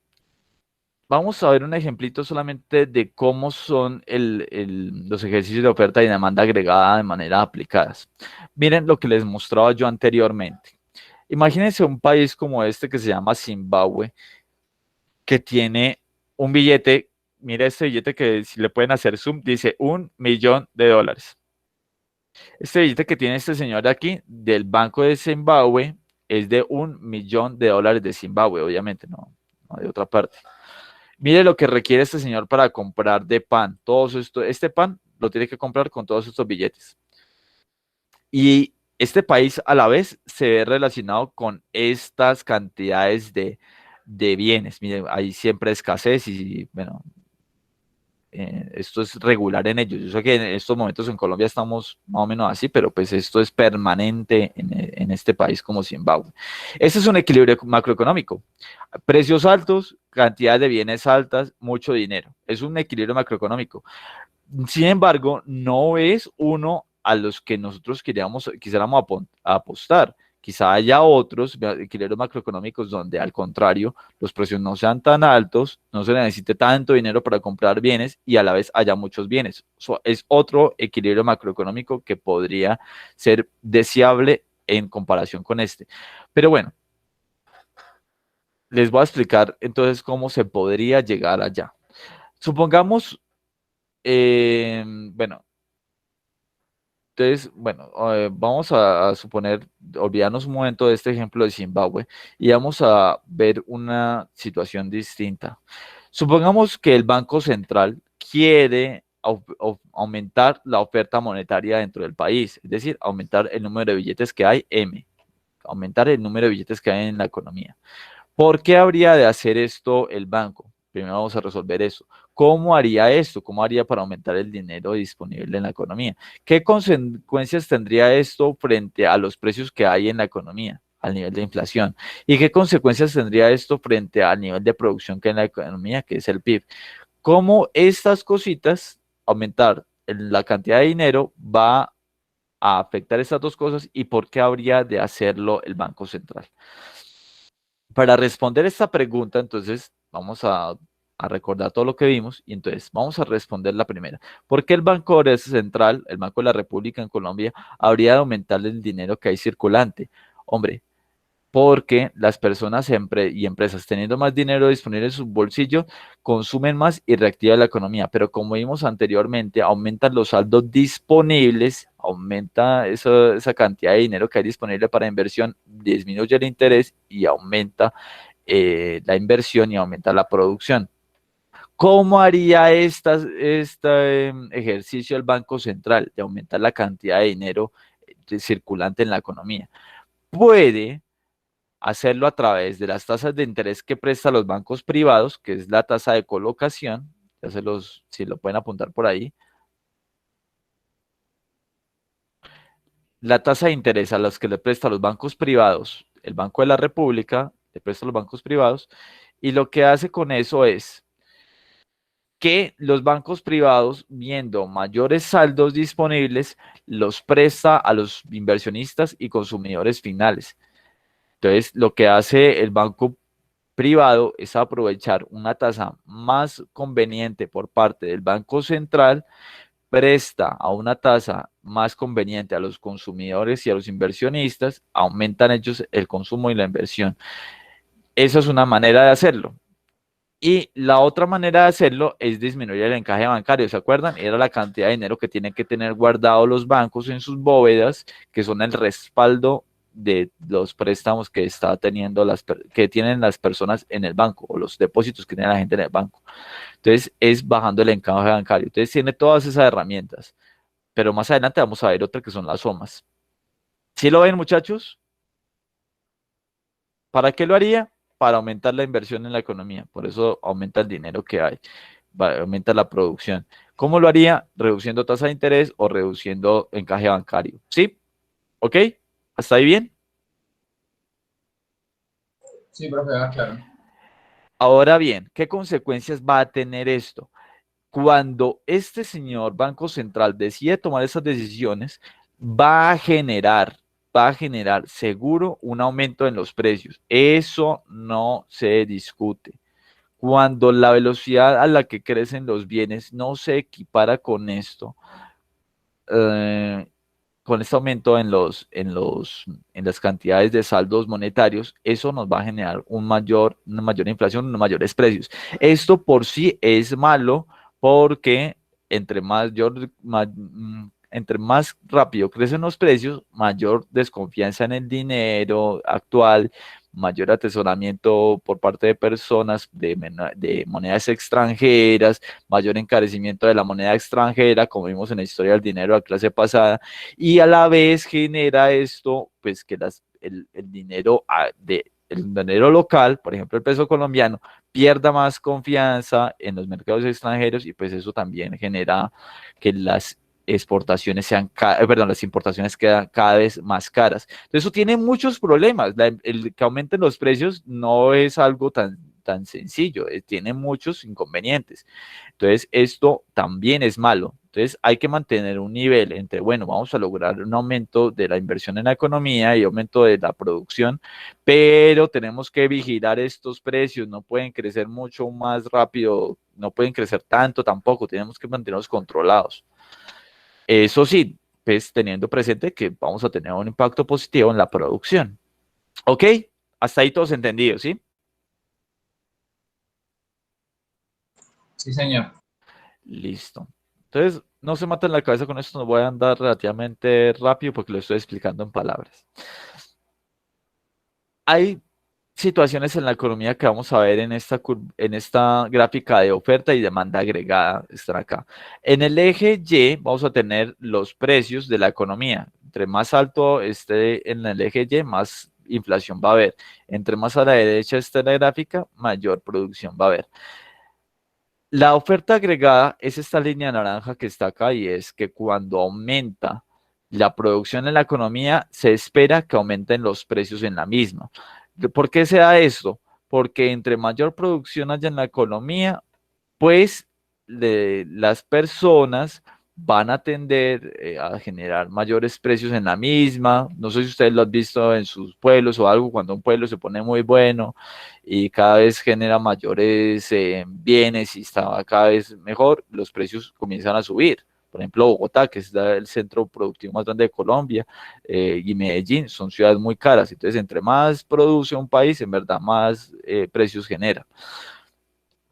vamos a ver un ejemplito solamente de cómo son los ejercicios de oferta y demanda agregada de manera aplicadas. Miren lo que les mostraba yo anteriormente. Imagínense un país como este que se llama Zimbabue, que tiene un billete. Mira este billete que si le pueden hacer zoom, dice $1.000.000. Este billete que tiene este señor aquí del Banco de Zimbabue es de $1.000.000 de Zimbabue, obviamente, no de otra parte. Mire lo que requiere este señor para comprar de pan. Este pan lo tiene que comprar con todos estos billetes. Y este país a la vez se ve relacionado con estas cantidades de bienes. Mire, hay siempre escasez y bueno, esto es regular en ellos. Yo sé que en estos momentos en Colombia estamos más o menos así, pero pues esto es permanente en este país como Zimbabue. Este es un equilibrio macroeconómico. Precios altos, cantidad de bienes altas, mucho dinero. Es un equilibrio macroeconómico. Sin embargo, no es uno a los que nosotros quisiéramos apostar. Quizá haya otros equilibrios macroeconómicos donde, al contrario, los precios no sean tan altos, no se necesite tanto dinero para comprar bienes y a la vez haya muchos bienes. Es otro equilibrio macroeconómico que podría ser deseable en comparación con este. Pero bueno, les voy a explicar entonces cómo se podría llegar allá. Supongamos, bueno, Entonces, bueno, vamos a suponer, olvidarnos un momento de este ejemplo de Zimbabue y vamos a ver una situación distinta. Supongamos que el Banco Central quiere aumentar la oferta monetaria dentro del país, es decir, aumentar el número de billetes que hay, aumentar el número de billetes que hay en la economía. ¿Por qué habría de hacer esto el banco? Primero vamos a resolver eso. ¿Cómo haría esto? ¿Cómo haría para aumentar el dinero disponible en la economía? ¿Qué consecuencias tendría esto frente a los precios que hay en la economía, al nivel de inflación? ¿Y qué consecuencias tendría esto frente al nivel de producción que hay en la economía, que es el PIB? ¿Cómo estas cositas, aumentar la cantidad de dinero, va a afectar estas dos cosas y por qué habría de hacerlo el Banco Central? Para responder esta pregunta, entonces, vamos a recordar todo lo que vimos y entonces vamos a responder la primera. ¿Por qué el Banco Central, el Banco de la República en Colombia, habría de aumentar el dinero que hay circulante? Hombre, porque las personas y empresas teniendo más dinero disponible en su bolsillo consumen más y reactiva la economía, pero como vimos anteriormente, aumentan los saldos disponibles, aumenta esa cantidad de dinero que hay disponible para inversión, disminuye el interés y aumenta la inversión y aumenta la producción. ¿Cómo haría este ejercicio el Banco Central de aumentar la cantidad de dinero circulante en la economía? Puede hacerlo a través de las tasas de interés que prestan los bancos privados, que es la tasa de colocación, ya si lo pueden apuntar por ahí, la tasa de interés a los que le presta los bancos privados, el Banco de la República le presta a los bancos privados, y lo que hace con eso es que los bancos privados, viendo mayores saldos disponibles, los presta a los inversionistas y consumidores finales. Entonces, lo que hace el banco privado es aprovechar una tasa más conveniente por parte del Banco Central, presta a una tasa más conveniente a los consumidores y a los inversionistas, aumentan ellos el consumo y la inversión. Esa es una manera de hacerlo. Y la otra manera de hacerlo es disminuir el encaje bancario, ¿se acuerdan? Era la cantidad de dinero que tienen que tener guardado los bancos en sus bóvedas, que son el respaldo de los préstamos que está teniendo que tienen las personas en el banco o los depósitos que tiene la gente en el banco. Entonces es bajando el encaje bancario. Entonces tiene todas esas herramientas. Pero más adelante vamos a ver otra que son las SOMAS. ¿Sí lo ven, muchachos? ¿Para qué lo haría? Para aumentar la inversión en la economía. Por eso aumenta el dinero que hay, aumenta la producción. ¿Cómo lo haría? Reduciendo tasa de interés o reduciendo encaje bancario. ¿Sí? ¿Ok? ¿Hasta ahí bien? Sí, profe, claro. Ahora bien, ¿qué consecuencias va a tener esto? Cuando este señor Banco Central decide tomar esas decisiones, va a generar seguro un aumento en los precios. Eso no se discute. Cuando la velocidad a la que crecen los bienes no se equipara con esto, eh, con este aumento en las cantidades de saldos monetarios, eso nos va a generar una mayor inflación, unos mayores precios. Esto por sí es malo porque entre más rápido crecen los precios, mayor desconfianza en el dinero actual, mayor atesoramiento por parte de personas de monedas extranjeras, mayor encarecimiento de la moneda extranjera, como vimos en la historia del dinero de la clase pasada, y a la vez genera esto, pues que el dinero local, por ejemplo el peso colombiano, pierda más confianza en los mercados extranjeros y pues eso también genera que las las importaciones quedan cada vez más caras. Entonces eso tiene muchos problemas. El que aumenten los precios no es algo tan sencillo, tiene muchos inconvenientes. Entonces esto también es malo. Entonces hay que mantener un nivel entre, bueno, vamos a lograr un aumento de la inversión en la economía y aumento de la producción, pero tenemos que vigilar estos precios, no pueden crecer mucho más rápido, no pueden crecer tanto tampoco, tenemos que mantenerlos controlados. Eso sí, pues teniendo presente que vamos a tener un impacto positivo en la producción. ¿Ok? Hasta ahí todos entendidos, ¿sí? Sí, señor. Listo. Entonces, no se maten la cabeza con esto, no voy a andar relativamente rápido porque lo estoy explicando en palabras. Hay situaciones en la economía que vamos a ver en esta gráfica de oferta y demanda agregada, están acá. En el eje Y vamos a tener los precios de la economía. Entre más alto esté en el eje Y, más inflación va a haber. Entre más a la derecha esté la gráfica, mayor producción va a haber. La oferta agregada es esta línea naranja que está acá y es que cuando aumenta la producción en la economía, se espera que aumenten los precios en la misma. ¿Por qué se da esto? Porque entre mayor producción haya en la economía, pues las personas van a tender a generar mayores precios en la misma. No sé si ustedes lo han visto en sus pueblos o algo, cuando un pueblo se pone muy bueno y cada vez genera mayores bienes y está cada vez mejor, los precios comienzan a subir. Por ejemplo, Bogotá, que es el centro productivo más grande de Colombia, y Medellín, son ciudades muy caras. Entonces, entre más produce un país, en verdad, más precios genera.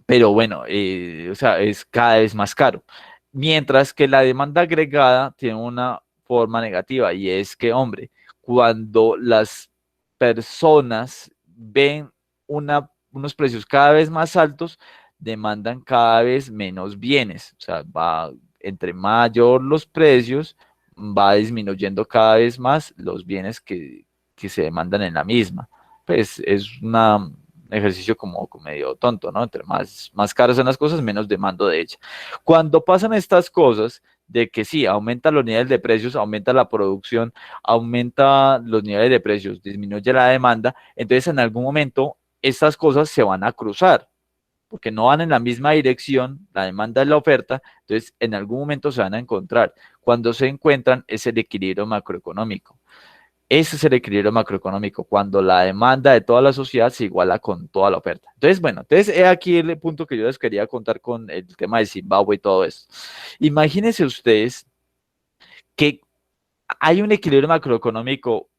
Pero bueno, o sea, es cada vez más caro. Mientras que la demanda agregada tiene una forma negativa y es que, hombre, cuando las personas ven unos precios cada vez más altos, demandan cada vez menos bienes. O sea, entre mayor los precios, va disminuyendo cada vez más los bienes que se demandan en la misma. Pues es un ejercicio como medio tonto, ¿no? Entre más caras son las cosas, menos demando de ellas. Cuando pasan estas cosas, de que sí, aumenta los niveles de precios, aumenta la producción, aumenta los niveles de precios, disminuye la demanda, entonces en algún momento estas cosas se van a cruzar, porque no van en la misma dirección, la demanda y la oferta, entonces en algún momento se van a encontrar. Cuando se encuentran es el equilibrio macroeconómico. Ese es el equilibrio macroeconómico, cuando la demanda de toda la sociedad se iguala con toda la oferta. Entonces, bueno, he aquí el punto que yo les quería contar con el tema de Zimbabue y todo esto. Imagínense ustedes que hay un equilibrio macroeconómico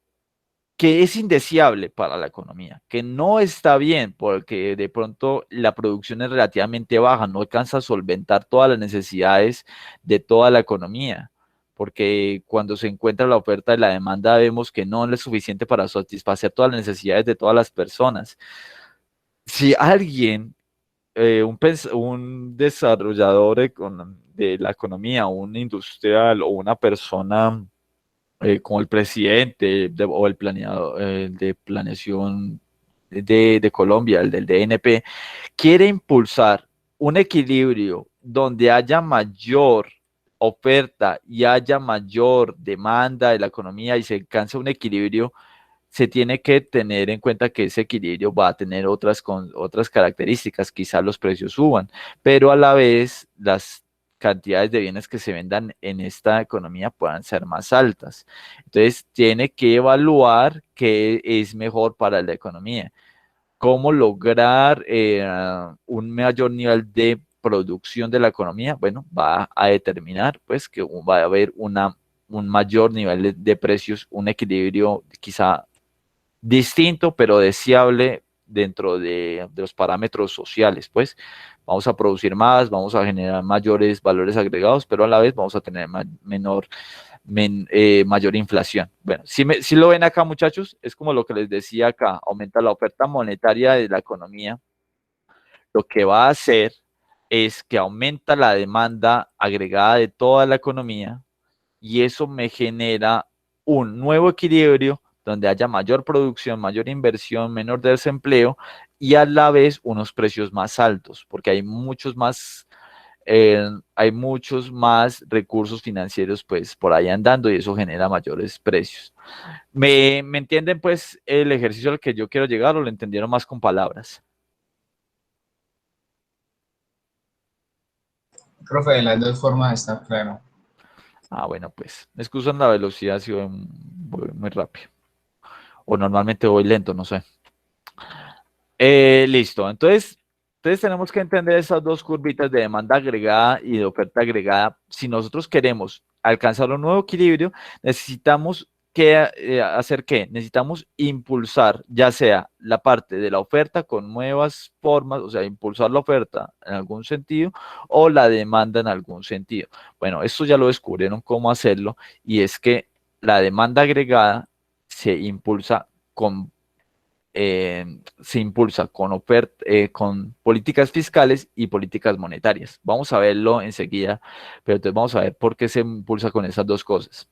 que es indeseable para la economía, que no está bien porque de pronto la producción es relativamente baja, no alcanza a solventar todas las necesidades de toda la economía, porque cuando se encuentra la oferta y la demanda vemos que no es suficiente para satisfacer todas las necesidades de todas las personas. Si alguien, un desarrollador de la economía, un industrial o una persona como el presidente o el planeador de planeación de Colombia, el del DNP, quiere impulsar un equilibrio donde haya mayor oferta y haya mayor demanda de la economía y se alcance un equilibrio, se tiene que tener en cuenta que ese equilibrio va a tener otras características, quizás los precios suban, pero a la vez las cantidades de bienes que se vendan en esta economía puedan ser más altas. Entonces, tiene que evaluar qué es mejor para la economía, cómo lograr un mayor nivel de producción de la economía. Bueno, va a determinar pues que va a haber un mayor nivel de precios, un equilibrio quizá distinto, pero deseable dentro de los parámetros sociales, pues vamos a producir más, vamos a generar mayores valores agregados, pero a la vez vamos a tener mayor inflación. Bueno, si lo ven acá, muchachos, es como lo que les decía acá, aumenta la oferta monetaria de la economía, lo que va a hacer es que aumenta la demanda agregada de toda la economía y eso me genera un nuevo equilibrio donde haya mayor producción, mayor inversión, menor desempleo y a la vez unos precios más altos, porque hay muchos más recursos financieros pues por ahí andando y eso genera mayores precios. ¿Me entienden pues el ejercicio al que yo quiero llegar o lo entendieron más con palabras? Profe, de las dos formas está claro. Ah, bueno, pues me excusan la velocidad si voy muy rápido. O normalmente voy lento, no sé. Listo, entonces tenemos que entender esas dos curvitas de demanda agregada y de oferta agregada. Si nosotros queremos alcanzar un nuevo equilibrio, necesitamos que hacer qué? Necesitamos impulsar ya sea la parte de la oferta con nuevas formas, o sea, impulsar la oferta en algún sentido o la demanda en algún sentido. Bueno, esto ya lo descubrieron cómo hacerlo y es que la demanda agregada se impulsa con políticas fiscales y políticas monetarias. Vamos a verlo enseguida, pero entonces vamos a ver por qué se impulsa con esas dos cosas.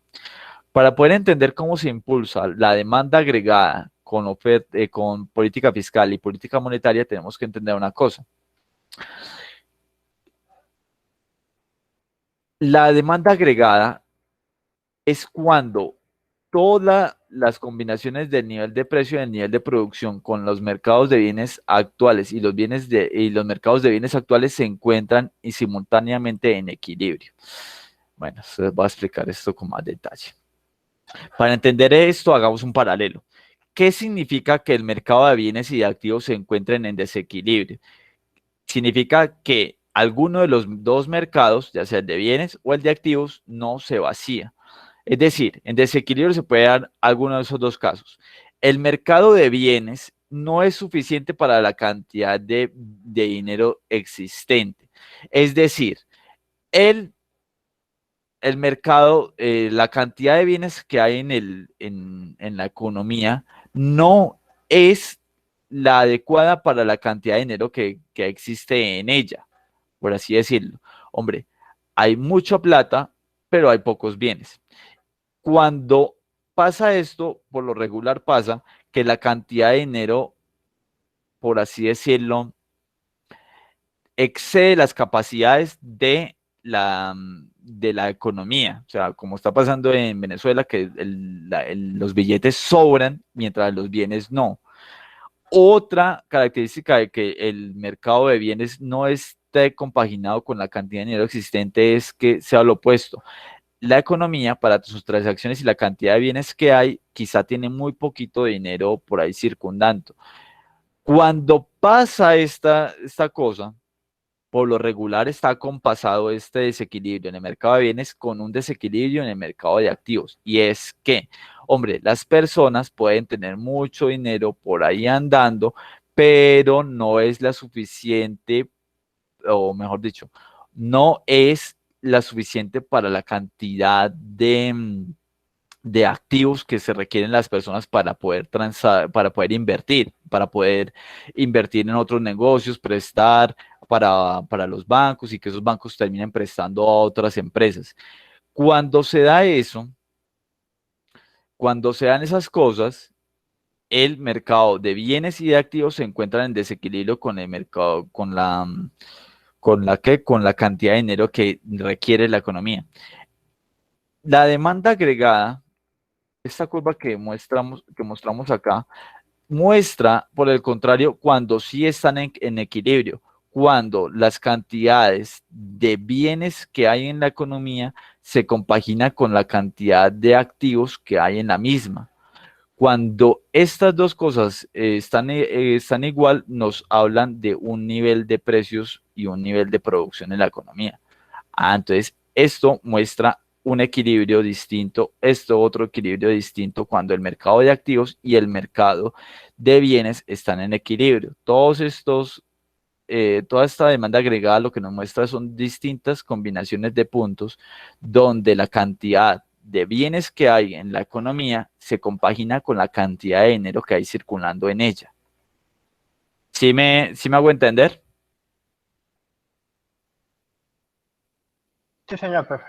Para poder entender cómo se impulsa la demanda agregada con política fiscal y política monetaria, tenemos que entender una cosa. La demanda agregada es cuando todas las combinaciones del nivel de precio y del nivel de producción con los mercados de bienes actuales y los mercados de bienes actuales se encuentran y simultáneamente en equilibrio. Bueno, les voy a explicar esto con más detalle. Para entender esto, hagamos un paralelo. ¿Qué significa que el mercado de bienes y de activos se encuentren en desequilibrio? Significa que alguno de los dos mercados, ya sea el de bienes o el de activos, no se vacía. Es decir, en desequilibrio se puede dar alguno de esos dos casos. El mercado de bienes no es suficiente para la cantidad de dinero existente. Es decir, el mercado, la cantidad de bienes que hay en la economía no es la adecuada para la cantidad de dinero que existe en ella, por así decirlo. Hombre, hay mucha plata, pero hay pocos bienes. Cuando pasa esto, por lo regular pasa que la cantidad de dinero, por así decirlo, excede las capacidades de la economía. O sea, como está pasando en Venezuela, que los billetes sobran mientras los bienes no. Otra característica de que el mercado de bienes no esté compaginado con la cantidad de dinero existente es que sea lo opuesto. La economía, para sus transacciones y la cantidad de bienes que hay, quizá tiene muy poquito dinero por ahí circundando. Cuando pasa esta cosa, por lo regular está compasado este desequilibrio en el mercado de bienes con un desequilibrio en el mercado de activos. Y es que, hombre, las personas pueden tener mucho dinero por ahí andando, pero no es la suficiente, o mejor dicho, no es la suficiente para la cantidad de activos que se requieren las personas para poder para poder invertir en otros negocios, prestar para los bancos y que esos bancos terminen prestando a otras empresas. Cuando se da eso, cuando se dan esas cosas, el mercado de bienes y de activos se encuentra en desequilibrio con el mercado, con la cantidad de dinero que requiere la economía. La demanda agregada, esta curva que mostramos acá, muestra, por el contrario, cuando sí están en equilibrio, cuando las cantidades de bienes que hay en la economía se compagina con la cantidad de activos que hay en la misma. Cuando estas dos cosas están igual, nos hablan de un nivel de precios y un nivel de producción en la economía. Entonces, esto muestra un equilibrio distinto, otro equilibrio distinto cuando el mercado de activos y el mercado de bienes están en equilibrio. Toda esta demanda agregada lo que nos muestra son distintas combinaciones de puntos donde la cantidad de bienes que hay en la economía se compagina con la cantidad de dinero que hay circulando en ella. ¿Sí me hago entender? Sí, señor, profe.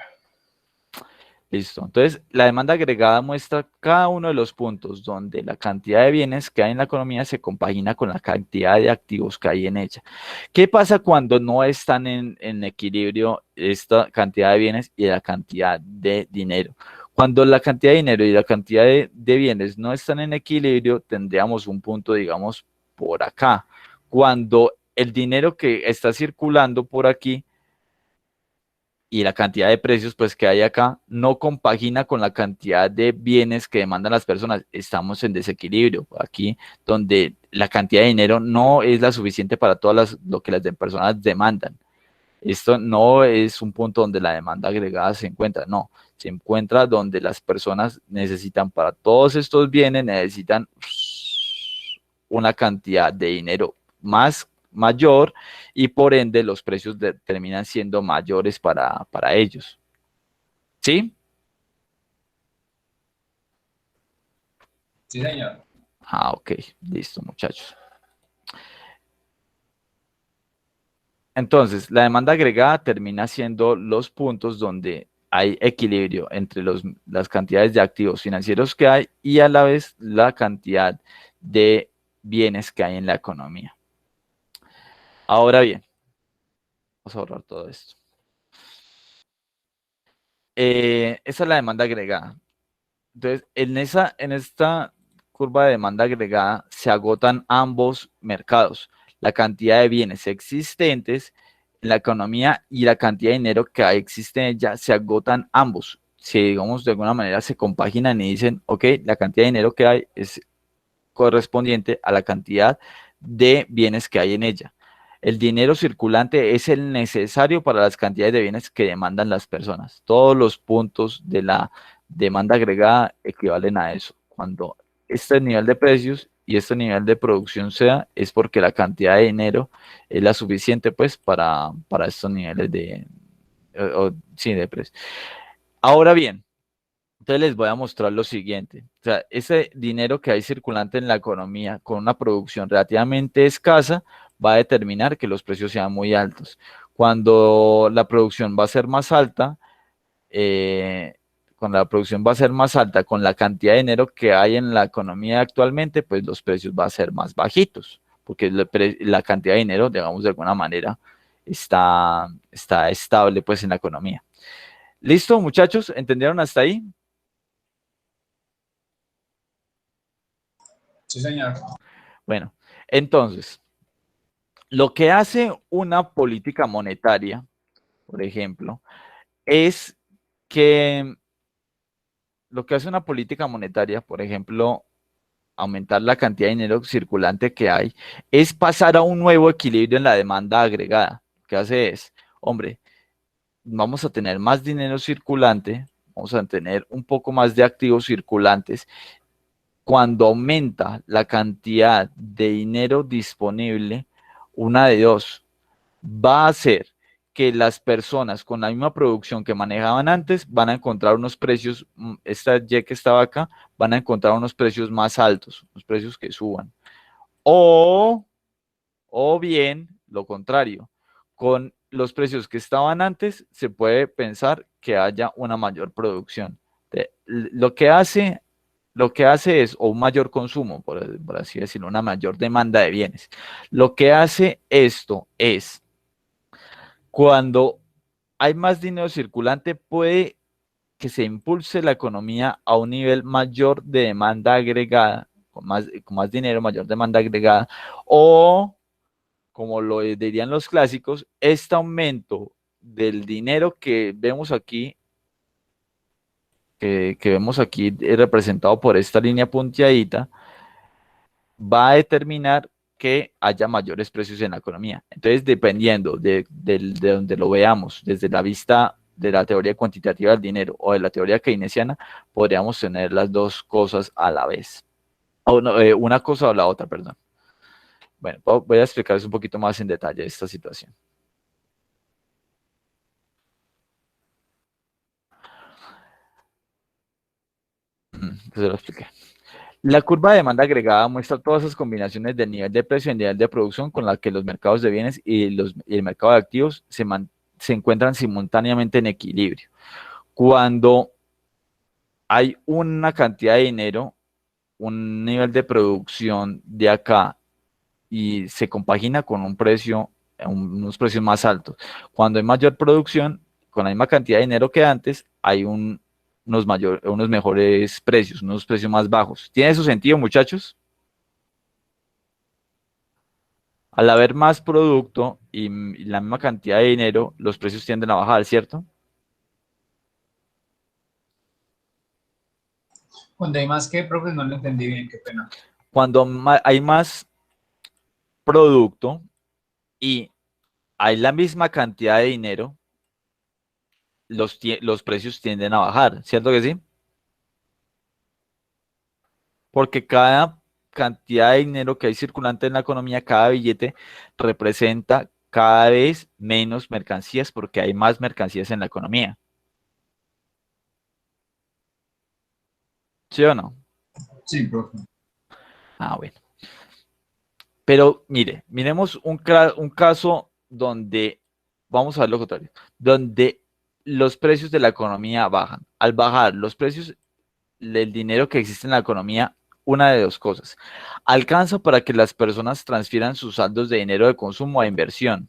Listo. Entonces, la demanda agregada muestra cada uno de los puntos donde la cantidad de bienes que hay en la economía se compagina con la cantidad de activos que hay en ella. ¿Qué pasa cuando no están en equilibrio esta cantidad de bienes y la cantidad de dinero? Cuando la cantidad de dinero y la cantidad de bienes no están en equilibrio, tendríamos un punto, digamos, por acá. Cuando el dinero que está circulando por aquí y la cantidad de precios pues que hay acá no compagina con la cantidad de bienes que demandan las personas. Estamos en desequilibrio aquí, donde la cantidad de dinero no es la suficiente para lo que las personas demandan. Esto no es un punto donde la demanda agregada se encuentra, no, se encuentra donde las personas necesitan para todos estos bienes, necesitan una cantidad de dinero mayor y por ende los precios terminan siendo mayores para ellos. ¿Sí? Sí, señor. Ah, ok, listo, muchachos. Entonces, la demanda agregada termina siendo los puntos donde hay equilibrio entre las cantidades de activos financieros que hay y a la vez la cantidad de bienes que hay en la economía. Ahora bien, vamos a ahorrar todo esto. Esa es la demanda agregada. Entonces, en esta curva de demanda agregada se agotan ambos mercados, la cantidad de bienes existentes en la economía y la cantidad de dinero que existe en ella, se agotan ambos. Si, digamos, de alguna manera se compaginan y dicen, ok, la cantidad de dinero que hay es correspondiente a la cantidad de bienes que hay en ella. El dinero circulante es el necesario para las cantidades de bienes que demandan las personas. Todos los puntos de la demanda agregada equivalen a eso. Cuando este nivel de precios y este nivel de producción sea, es porque la cantidad de dinero es la suficiente pues para estos niveles sí, de precios. Ahora bien, entonces les voy a mostrar lo siguiente. O sea, ese dinero que hay circulante en la economía con una producción relativamente escasa va a determinar que los precios sean muy altos. Cuando la producción va a ser más alta, cuando la producción va a ser más alta con la cantidad de dinero que hay en la economía actualmente, pues los precios van a ser más bajitos, porque la cantidad de dinero, digamos de alguna manera, está estable pues en la economía. ¿Listo, muchachos? ¿Entendieron hasta ahí? Sí, señor. Bueno, entonces, lo que hace una política monetaria, por ejemplo, es que lo que hace una política monetaria, por ejemplo, aumentar la cantidad de dinero circulante que hay, es pasar a un nuevo equilibrio en la demanda agregada. Lo que hace es, hombre, vamos a tener más dinero circulante, vamos a tener un poco más de activos circulantes. Cuando aumenta la cantidad de dinero disponible, una de dos, va a hacer que las personas con la misma producción que manejaban antes van a encontrar unos precios, esta Y que estaba acá, van a encontrar unos precios más altos, unos precios que suban. O bien, lo contrario, con los precios que estaban antes, se puede pensar que haya una mayor producción. Lo que hace es, o un mayor consumo, por así decirlo, una mayor demanda de bienes. Lo que hace esto es, cuando hay más dinero circulante, puede que se impulse la economía a un nivel mayor de demanda agregada, con más dinero, mayor demanda agregada, o, como lo dirían los clásicos, este aumento del dinero que vemos aquí, que vemos aquí representado por esta línea punteadita, va a determinar que haya mayores precios en la economía. Entonces, dependiendo de donde lo veamos, desde la vista de la teoría cuantitativa del dinero o de la teoría keynesiana, podríamos tener las dos cosas a la vez. O no, una cosa o la otra, perdón. Bueno, voy a explicarles un poquito más en detalle esta situación. Se lo expliqué. La curva de demanda agregada muestra todas esas combinaciones del nivel de precio y el nivel de producción con la que los mercados de bienes y el mercado de activos se encuentran simultáneamente en equilibrio. Cuando hay una cantidad de dinero, un nivel de producción de acá y se compagina con un precio, unos precios más altos. Cuando hay mayor producción, con la misma cantidad de dinero que antes, hay unos mejores precios, unos precios más bajos. ¿Tiene su sentido, muchachos? Al haber más producto y la misma cantidad de dinero, los precios tienden a bajar, ¿cierto? Cuando hay más que, profe, no lo entendí bien, qué pena. Cuando hay más producto y hay la misma cantidad de dinero, los precios tienden a bajar, ¿cierto que sí? Porque cada cantidad de dinero que hay circulante en la economía, cada billete representa cada vez menos mercancías porque hay más mercancías en la economía. ¿Sí o no? Sí, profe. Ah, bueno. Pero mire, miremos un caso donde, vamos a ver lo contrario, donde los precios de la economía bajan. Al bajar los precios del dinero que existe en la economía, una de dos cosas. Alcanza para que las personas transfieran sus saldos de dinero de consumo a inversión,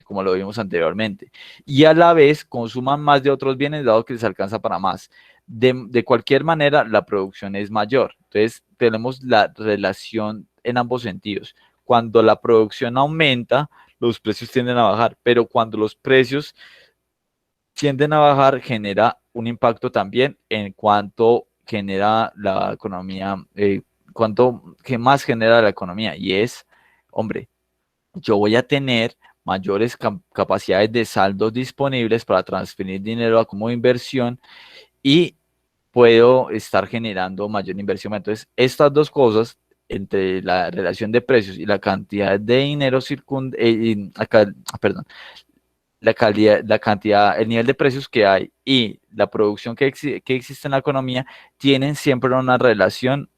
como lo vimos anteriormente, y a la vez consuman más de otros bienes dado que les alcanza para más. De cualquier manera, la producción es mayor. Entonces, tenemos la relación en ambos sentidos. Cuando la producción aumenta, los precios tienden a bajar, pero cuando los precios tienden a bajar, genera un impacto también en cuanto genera la economía, cuánto que más genera la economía, y es, hombre, yo voy a tener mayores capacidades de saldos disponibles para transferir dinero a como inversión y puedo estar generando mayor inversión. Entonces, estas dos cosas, entre la relación de precios y la cantidad de dinero perdón, la calidad, la cantidad, el nivel de precios que hay y la producción que existe en la economía, tienen siempre una relación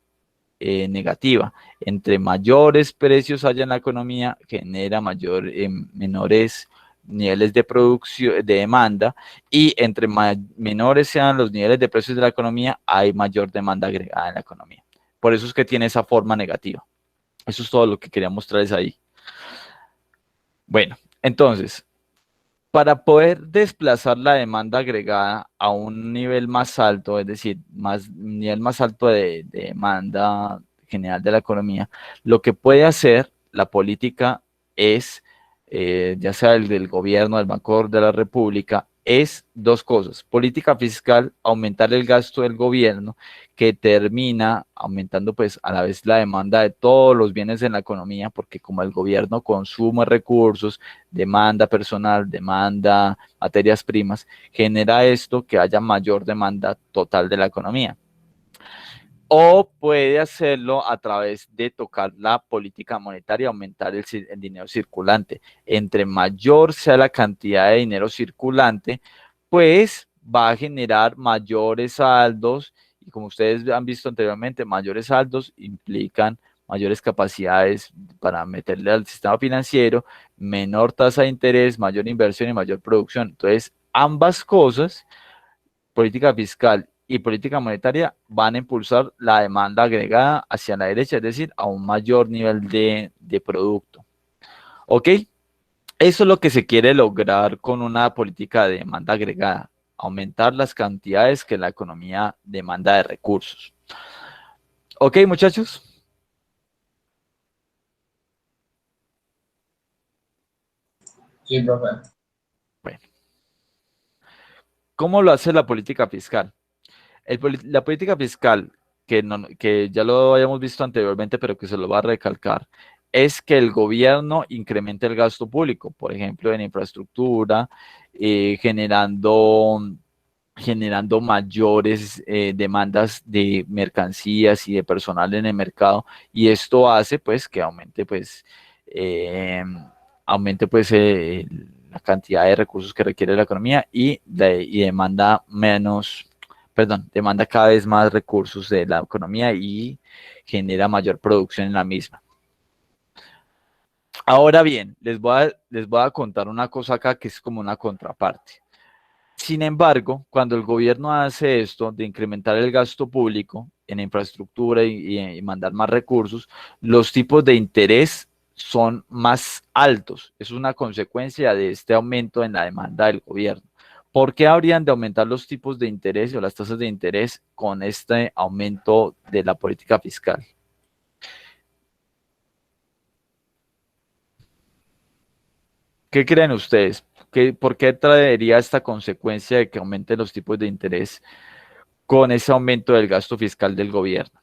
negativa. Entre mayores precios haya en la economía, genera menores niveles de producción, de demanda, y entre menores sean los niveles de precios de la economía, hay mayor demanda agregada en la economía. Por eso es que tiene esa forma negativa. Eso es todo lo que quería mostrarles ahí. Bueno, entonces, para poder desplazar la demanda agregada a un nivel más alto, es decir, un nivel más alto de demanda general de la economía, lo que puede hacer la política es, ya sea el del gobierno, del Banco de la República, es dos cosas. Política fiscal, aumentar el gasto del gobierno, que termina aumentando pues a la vez la demanda de todos los bienes en la economía, porque como el gobierno consume recursos, demanda personal, demanda materias primas, genera esto que haya mayor demanda total de la economía. O puede hacerlo a través de tocar la política monetaria, aumentar el dinero circulante. Entre mayor sea la cantidad de dinero circulante, pues va a generar mayores saldos, y como ustedes han visto anteriormente, mayores saldos implican mayores capacidades para meterle al sistema financiero, menor tasa de interés, mayor inversión y mayor producción. Entonces, ambas cosas, política fiscal y política monetaria, van a impulsar la demanda agregada hacia la derecha, es decir, a un mayor nivel de producto. ¿Ok? Eso es lo que se quiere lograr con una política de demanda agregada, aumentar las cantidades que la economía demanda de recursos. ¿Ok, muchachos? Sí, profe. Bueno, ¿cómo lo hace la política fiscal? La política fiscal, que ya lo habíamos visto anteriormente, pero que se lo va a recalcar, es que el gobierno incremente el gasto público, por ejemplo, en infraestructura, generando mayores demandas de mercancías y de personal en el mercado, y esto hace pues que eh, aumente pues la cantidad de recursos que requiere la economía y demanda demanda cada vez más recursos de la economía y genera mayor producción en la misma. Ahora bien, les voy a contar una cosa acá que es como una contraparte. Sin embargo, cuando el gobierno hace esto de incrementar el gasto público en infraestructura y mandar más recursos, los tipos de interés son más altos. Es una consecuencia de este aumento en la demanda del gobierno. ¿Por qué habrían de aumentar los tipos de interés o las tasas de interés con este aumento de la política fiscal? ¿Qué creen ustedes? ¿Por qué traería esta consecuencia de que aumenten los tipos de interés con ese aumento del gasto fiscal del gobierno?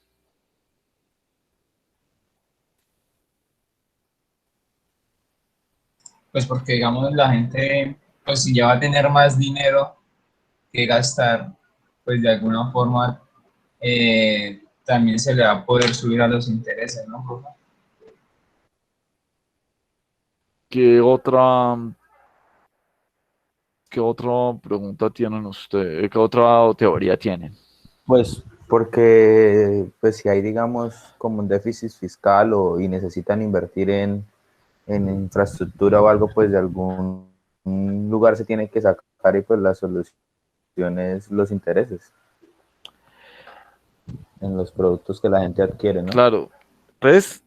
pues porque digamos la gente, pues si ya va a tener más dinero que gastar, pues de alguna forma también se le va a poder subir a los intereses, ¿no, profe? ¿Qué otra, qué otra pregunta tienen ustedes? ¿Qué otra teoría tienen? Pues porque pues si hay, digamos, como un déficit fiscal y necesitan invertir en infraestructura o algo, pues de algún lugar se tiene que sacar y pues la solución es los intereses en los productos que la gente adquiere, ¿no? Claro, pues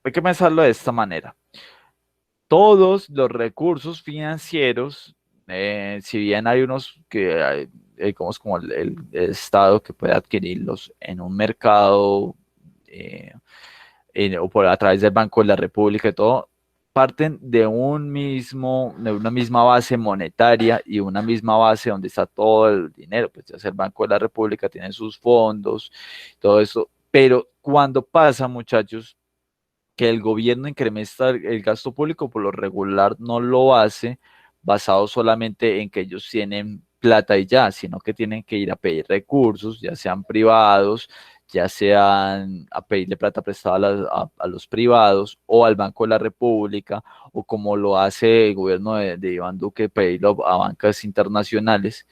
hay que pensarlo de esta manera. Todos los recursos financieros, si bien hay unos que digamos como el Estado que puede adquirirlos en un mercado eh, o por a través del Banco de la República y todo, parten de una misma base monetaria y una misma base donde está todo el dinero. Pues ya sea el Banco de la República tiene sus fondos, todo eso. Pero cuando pasa, muchachos, que el gobierno incrementa el gasto público, por lo regular no lo hace basado solamente en que ellos tienen plata y ya, sino que tienen que ir a pedir recursos, ya sean privados, ya sean a pedirle plata prestada a los privados o al Banco de la República, o como lo hace el gobierno de Iván Duque, pedirlo a bancas internacionales.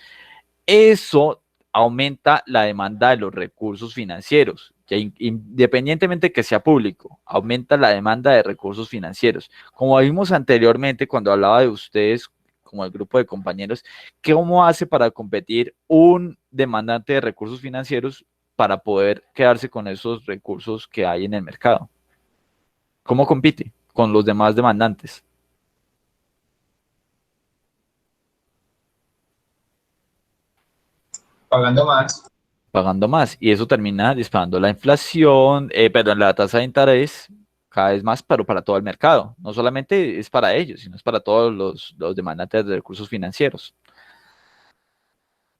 Eso aumenta la demanda de los recursos financieros, que independientemente que sea público, aumenta la demanda de recursos financieros. Como vimos anteriormente cuando hablaba de ustedes, como el grupo de compañeros, ¿cómo hace para competir un demandante de recursos financieros para poder quedarse con esos recursos que hay en el mercado? ¿Cómo compite con los demás demandantes? Pagando más. Pagando más y eso termina disparando la inflación, perdón, la tasa de interés cada vez más, pero para todo el mercado. No solamente es para ellos, sino es para todos los demandantes de recursos financieros.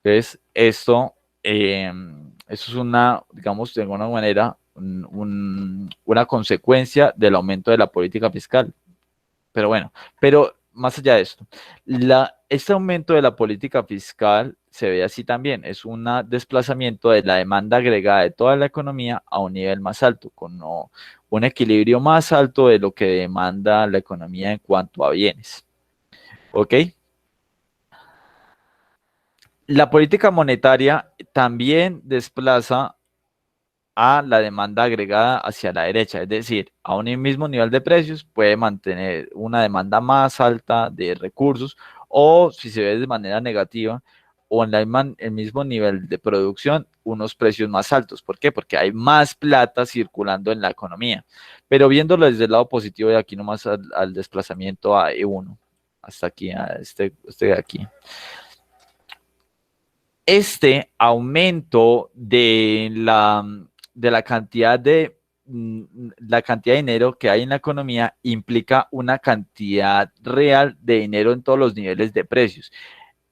Entonces, esto es una, digamos, de alguna manera, una consecuencia del aumento de la política fiscal. Pero bueno, pero más allá de esto, este aumento de la política fiscal se ve así también, es un desplazamiento de la demanda agregada de toda la economía a un nivel más alto, con un equilibrio más alto de lo que demanda la economía en cuanto a bienes. ¿Ok? La política monetaria también desplaza a la demanda agregada hacia la derecha, es decir, a un mismo nivel de precios puede mantener una demanda más alta de recursos, o si se ve de manera negativa o en el mismo nivel de producción, unos precios más altos. ¿Por qué? Porque hay más plata circulando en la economía. Pero viéndolo desde el lado positivo, y aquí nomás al desplazamiento a E1, hasta aquí, a este de aquí. Este aumento de la cantidad de dinero que hay en la economía implica una cantidad real de dinero en todos los niveles de precios.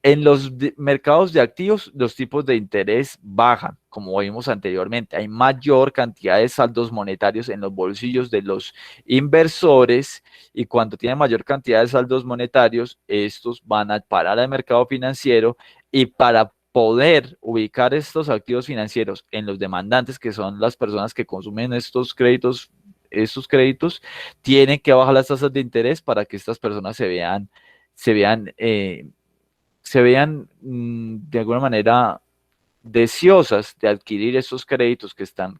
En los mercados de activos, los tipos de interés bajan, como vimos anteriormente. Hay mayor cantidad de saldos monetarios en los bolsillos de los inversores, y cuando tienen mayor cantidad de saldos monetarios, estos van a parar al mercado financiero, y para poder ubicar estos activos financieros en los demandantes, que son las personas que consumen estos créditos, tienen que bajar las tasas de interés para que estas personas se vean de alguna manera deseosas de adquirir esos créditos que están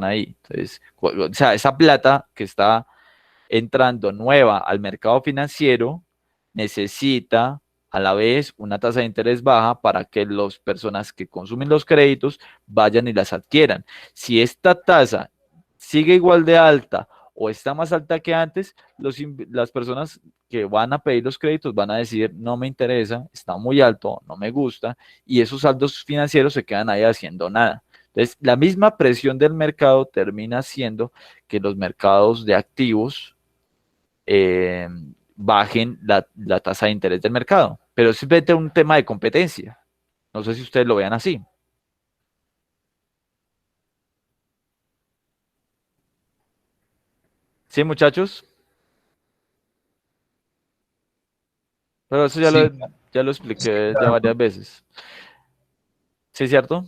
ahí. Entonces, o sea, esa plata que está entrando nueva al mercado financiero necesita a la vez una tasa de interés baja para que las personas que consumen los créditos vayan y las adquieran. Si esta tasa sigue igual de alta o está más alta que antes, las personas que van a pedir los créditos van a decir, no me interesa, está muy alto, no me gusta, y esos saldos financieros se quedan ahí haciendo nada. Entonces, la misma presión del mercado termina haciendo que los mercados de activos eh, bajen la tasa de interés del mercado. Pero es simplemente un tema de competencia. No sé si ustedes lo vean así. ¿Sí, muchachos? Pero eso Sí, ya lo expliqué ya claro. varias veces. ¿Sí es cierto?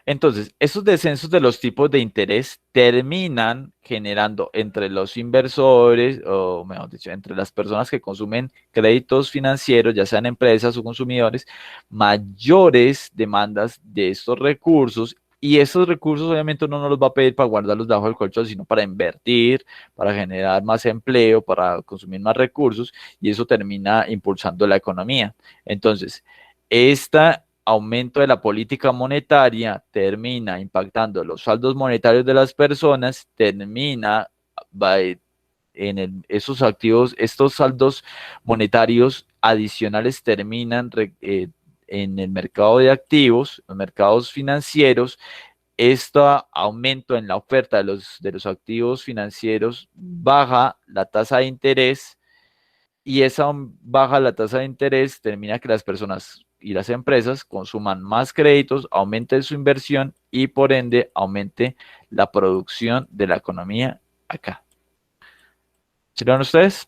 Entonces, esos descensos de los tipos de interés terminan generando entre los inversores, o mejor dicho, entre las personas que consumen créditos financieros, ya sean empresas o consumidores, mayores demandas de estos recursos. Y esos recursos obviamente uno no los va a pedir para guardarlos debajo del colchón, sino para invertir, para generar más empleo, para consumir más recursos, y eso termina impulsando la economía. Entonces, esta aumento de la política monetaria termina impactando los saldos monetarios de las personas, termina esos activos, estos saldos monetarios adicionales terminan en el mercado de activos, los mercados financieros. Este aumento en la oferta de los activos financieros baja la tasa de interés, y esa baja la tasa de interés termina que las personas y las empresas consuman más créditos, aumente su inversión y por ende aumente la producción de la economía acá. ¿Sí lo ven ustedes?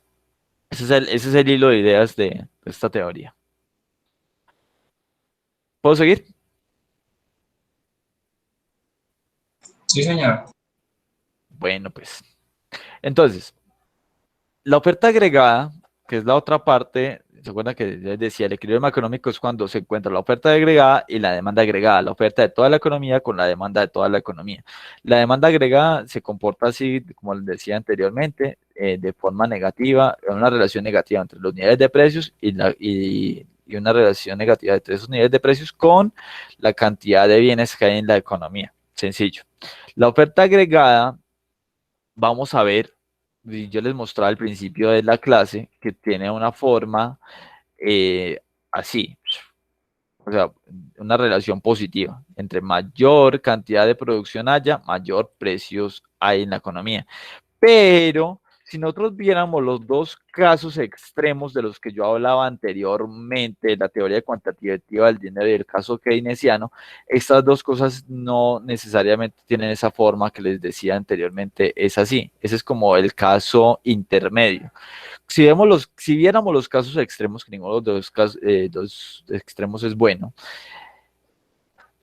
Ese es el hilo de ideas de esta teoría. ¿Puedo seguir? Sí, señor. Bueno, pues. Entonces, la oferta agregada, que es la otra parte, se acuerdan que les decía, el equilibrio macroeconómico es cuando se encuentra la oferta agregada y la demanda agregada, la oferta de toda la economía con la demanda de toda la economía. La demanda agregada se comporta así, como les decía anteriormente, de forma negativa, una relación negativa entre los niveles de precios y una relación negativa entre esos niveles de precios con la cantidad de bienes que hay en la economía. Sencillo. La oferta agregada, vamos a ver, y yo les mostraba al principio de la clase que tiene una forma así, o sea, una relación positiva. Entre mayor cantidad de producción haya, mayor precios hay en la economía. Pero si nosotros viéramos los dos casos extremos de los que yo hablaba anteriormente, la teoría cuantitativa del dinero y el caso keynesiano, estas dos cosas no necesariamente tienen esa forma que les decía anteriormente, es así. Ese es como el caso intermedio. Si viéramos los casos extremos, que ninguno de los dos extremos es bueno,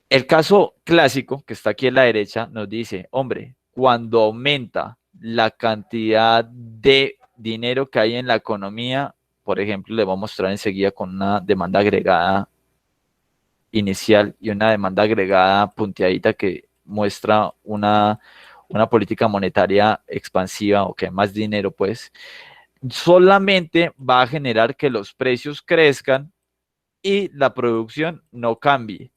el caso clásico, que está aquí a la derecha, nos dice, hombre, cuando aumenta la cantidad de dinero que hay en la economía, por ejemplo, le voy a mostrar enseguida con una demanda agregada inicial y una demanda agregada punteadita que muestra una política monetaria expansiva o que hay más dinero, pues, solamente va a generar que los precios crezcan y la producción no cambie.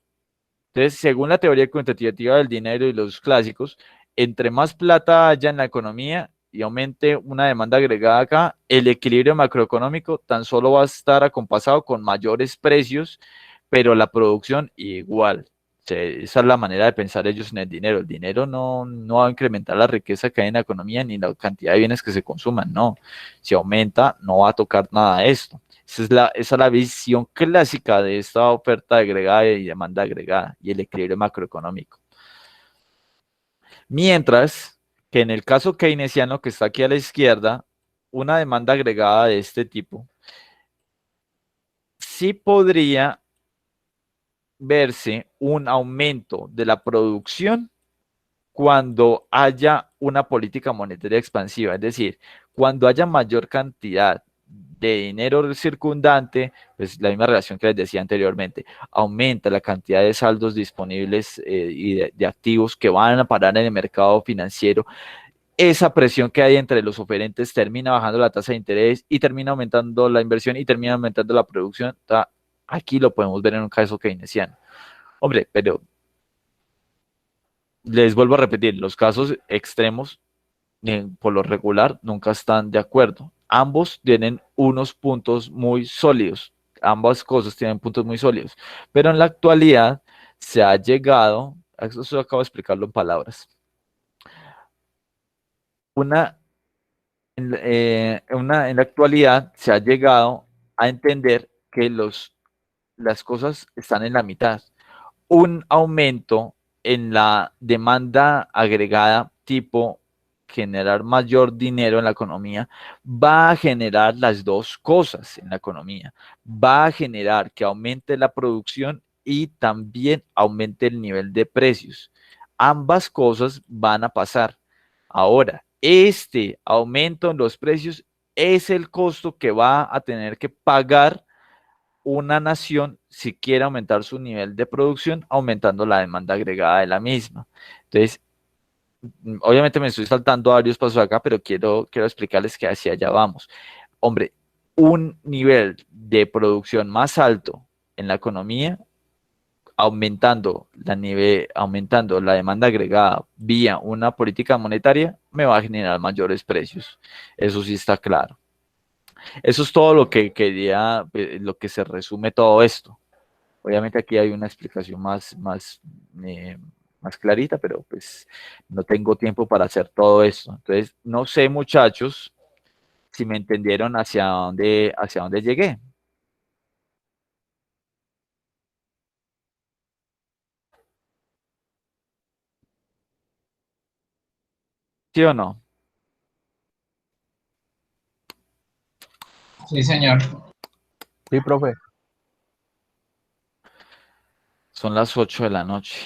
Entonces, según la teoría cuantitativa del dinero y los clásicos, entre más plata haya en la economía y aumente una demanda agregada acá, el equilibrio macroeconómico tan solo va a estar acompasado con mayores precios, pero la producción igual. O sea, esa es la manera de pensar ellos en el dinero. El dinero no va a incrementar la riqueza que hay en la economía ni la cantidad de bienes que se consuman, no. Si aumenta, no va a tocar nada de esto. Esa es la visión clásica de esta oferta agregada y demanda agregada y el equilibrio macroeconómico. Mientras que en el caso keynesiano que está aquí a la izquierda, una demanda agregada de este tipo sí podría verse un aumento de la producción cuando haya una política monetaria expansiva, es decir, cuando haya mayor cantidad de dinero circundante, pues la misma relación que les decía anteriormente, aumenta la cantidad de saldos disponibles y de activos que van a parar en el mercado financiero. Esa presión que hay entre los oferentes termina bajando la tasa de interés y termina aumentando la inversión y termina aumentando la producción. Aquí lo podemos ver en un caso keynesiano. Hombre, pero les vuelvo a repetir, los casos extremos por lo regular nunca están de acuerdo. Ambos tienen unos puntos muy sólidos, ambas cosas tienen puntos muy sólidos, pero en la actualidad se ha llegado, eso acabo de explicarlo en palabras, una, en la actualidad se ha llegado a entender que las cosas están en la mitad. Un aumento en la demanda agregada tipo generar mayor dinero en la economía, va a generar las dos cosas en la economía. Va a generar que aumente la producción y también aumente el nivel de precios. Ambas cosas van a pasar. Ahora, este aumento en los precios es el costo que va a tener que pagar una nación si quiere aumentar su nivel de producción, aumentando la demanda agregada de la misma. Entonces, obviamente me estoy saltando varios pasos acá, pero quiero explicarles que hacia allá vamos. Hombre, un nivel de producción más alto en la economía, aumentando la demanda agregada vía una política monetaria, me va a generar mayores precios. Eso sí está claro. Eso es todo lo que quería, lo que se resume todo esto. Obviamente aquí hay una explicación más clarita, pero pues no tengo tiempo para hacer todo esto. Entonces, no sé, muchachos, si me entendieron hacia dónde llegué. ¿Sí o no? Sí, señor. Sí, profe. Son las 8 de la noche.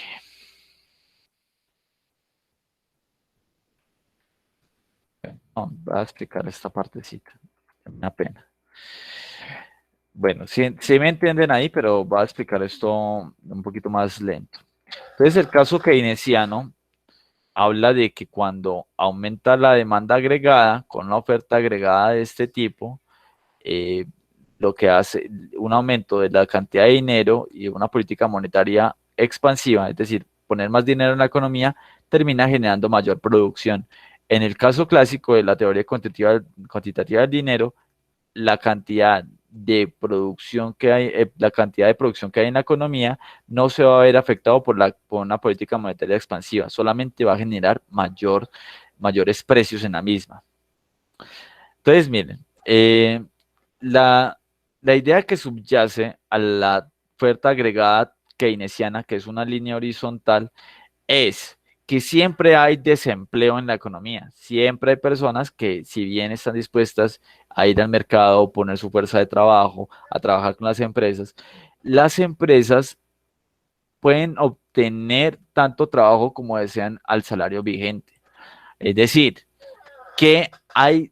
No, voy a explicar esta partecita. Me da pena. Bueno, sí me entienden ahí, pero voy a explicar esto un poquito más lento. Entonces, el caso keynesiano habla de que cuando aumenta la demanda agregada con una oferta agregada de este tipo, eh, lo que hace un aumento de la cantidad de dinero y una política monetaria expansiva, es decir, poner más dinero en la economía, termina generando mayor producción. En el caso clásico de la teoría cuantitativa del dinero, la cantidad de producción que hay, la cantidad de producción que hay en la economía no se va a ver afectado por una política monetaria expansiva, solamente va a generar mayores precios en la misma. Entonces, miren, la, la idea que subyace a la oferta agregada keynesiana, que es una línea horizontal, es que siempre hay desempleo en la economía. Siempre hay personas que, si bien están dispuestas a ir al mercado, poner su fuerza de trabajo, a trabajar con las empresas pueden obtener tanto trabajo como desean al salario vigente. Es decir, que hay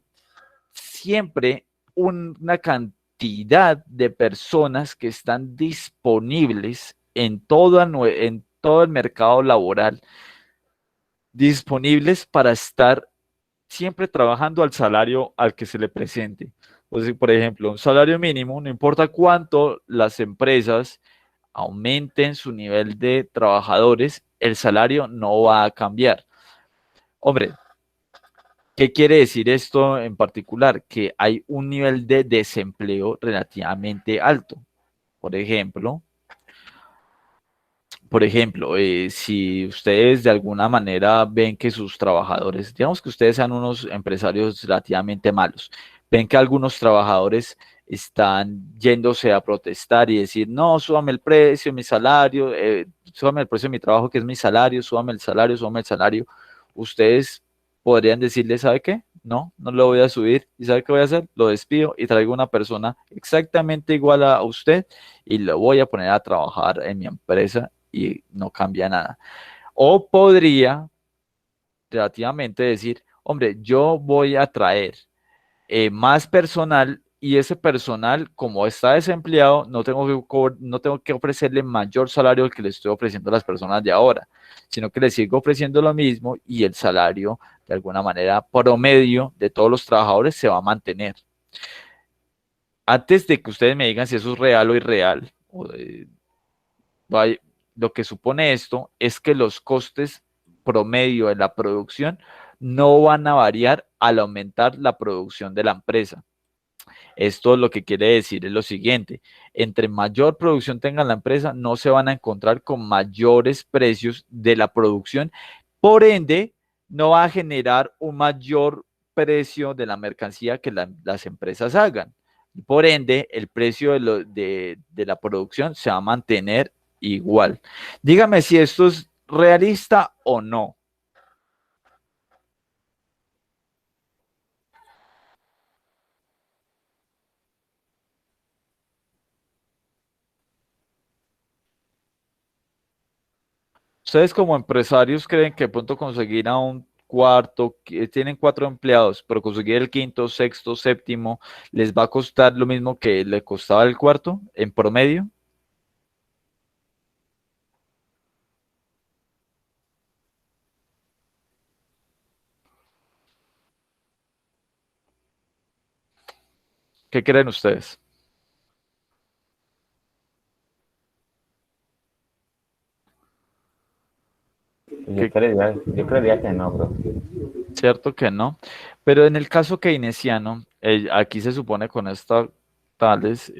siempre una cantidad de personas que están disponibles en todo el mercado laboral, disponibles para estar siempre trabajando al salario al que se le presente. O sea, por ejemplo, un salario mínimo, no importa cuánto las empresas aumenten su nivel de trabajadores, el salario no va a cambiar. Hombre, ¿qué quiere decir esto en particular? Que hay un nivel de desempleo relativamente alto. Por ejemplo, si ustedes de alguna manera ven que sus trabajadores, digamos que ustedes sean unos empresarios relativamente malos, ven que algunos trabajadores están yéndose a protestar y decir, no, súbame el precio, mi salario, súbame el precio de mi trabajo, que es mi salario, súbame el salario, ustedes podrían decirle, ¿sabe qué? No, no lo voy a subir. ¿Y sabe qué voy a hacer? Lo despido y traigo una persona exactamente igual a usted y lo voy a poner a trabajar en mi empresa y no cambia nada. O podría relativamente decir, hombre, yo voy a traer más personal y ese personal, como está desempleado, no tengo que ofrecerle mayor salario al que le estoy ofreciendo a las personas de ahora, sino que le sigo ofreciendo lo mismo y el salario, de alguna manera, promedio de todos los trabajadores se va a mantener. Antes de que ustedes me digan si eso es real o irreal, lo que supone esto es que los costes promedio de la producción no van a variar al aumentar la producción de la empresa. Esto lo que quiere decir es lo siguiente: entre mayor producción tenga la empresa, no se van a encontrar con mayores precios de la producción, por ende, no va a generar un mayor precio de la mercancía que las empresas hagan. Por ende, el precio de la producción se va a mantener igual. Dígame si esto es realista o no. ¿Ustedes como empresarios creen que de pronto conseguir a un cuarto, que tienen 4 empleados, pero conseguir el quinto, sexto, séptimo, les va a costar lo mismo que le costaba el cuarto en promedio? ¿Qué creen ustedes? ¿Qué- Yo creería que no, bro. Cierto que no, pero en el caso keynesiano, aquí se supone con esta tales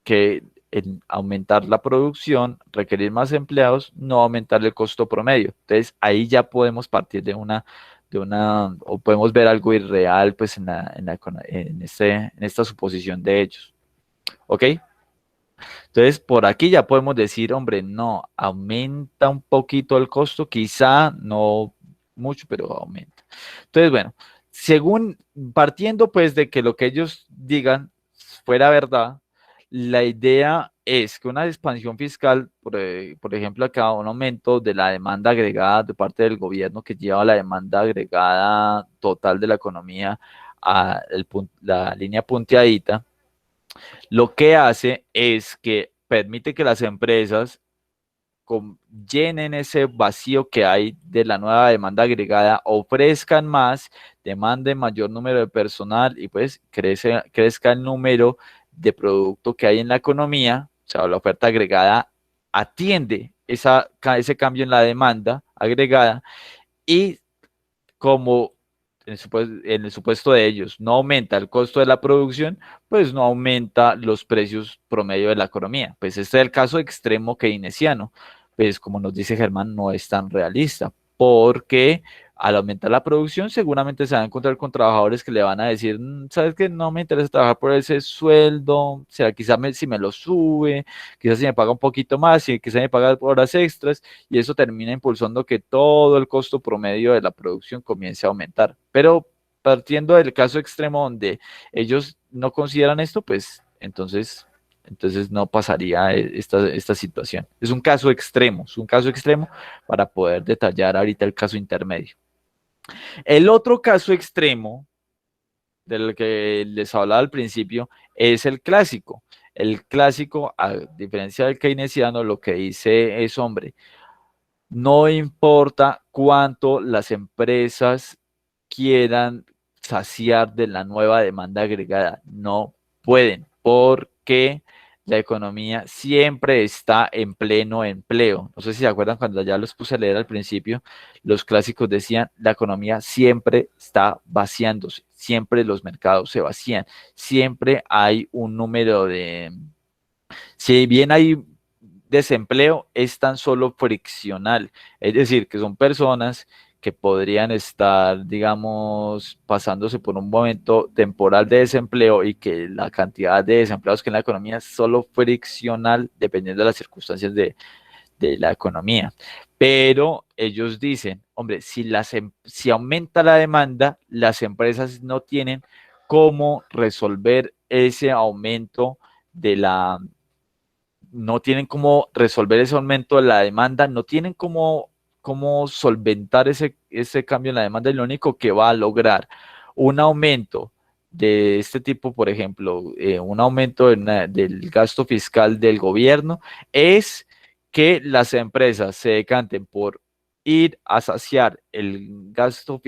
que el aumentar la producción, requerir más empleados, no aumentar el costo promedio. Entonces ahí ya podemos partir o podemos ver algo irreal pues en esta suposición de hechos. ¿Ok? Entonces, por aquí ya podemos decir, hombre, no, aumenta un poquito el costo, quizá no mucho, pero aumenta. Entonces, bueno, según partiendo pues de que lo que ellos digan fuera verdad, la idea es que una expansión fiscal, por ejemplo, acá un aumento de la demanda agregada de parte del gobierno que lleva la demanda agregada total de la economía a la línea punteadita, lo que hace es que permite que las empresas llenen ese vacío que hay de la nueva demanda agregada, ofrezcan más, demanden mayor número de personal y pues crezca el número de producto que hay en la economía, o sea, la oferta agregada atiende ese cambio en la demanda agregada y como en el supuesto de ellos no aumenta el costo de la producción, pues no aumenta los precios promedio de la economía. Pues este es el caso extremo keynesiano. Pues como nos dice Germán, no es tan realista, porque al aumentar la producción seguramente se van a encontrar con trabajadores que le van a decir, ¿sabes qué? No me interesa trabajar por ese sueldo, o sea, quizás si me lo sube, quizás si me paga un poquito más, y quizás me paga horas extras, y eso termina impulsando que todo el costo promedio de la producción comience a aumentar. Pero partiendo del caso extremo donde ellos no consideran esto, pues entonces no pasaría esta situación. Es un caso extremo para poder detallar ahorita el caso intermedio. El otro caso extremo del que les hablaba al principio es el clásico. El clásico, a diferencia del keynesiano, lo que dice es, hombre, no importa cuánto las empresas quieran saciar de la nueva demanda agregada, no pueden, porque la economía siempre está en pleno empleo. No sé si se acuerdan cuando ya los puse a leer al principio, los clásicos decían, la economía siempre está vaciándose, siempre los mercados se vacían, siempre hay un número de, si bien hay desempleo, es tan solo friccional, es decir, que son personas que podrían estar, digamos, pasándose por un momento temporal de desempleo y que la cantidad de desempleados que en la economía es solo friccional dependiendo de las circunstancias de la economía. Pero ellos dicen, hombre, si aumenta la demanda, las empresas no tienen cómo resolver ese aumento de la no tienen cómo resolver ese aumento de la demanda, no tienen cómo solventar ese cambio en la demanda y lo único que va a lograr un aumento de este tipo, por ejemplo, un aumento del gasto fiscal del gobierno, es que las empresas se decanten por ir a saciar el gasto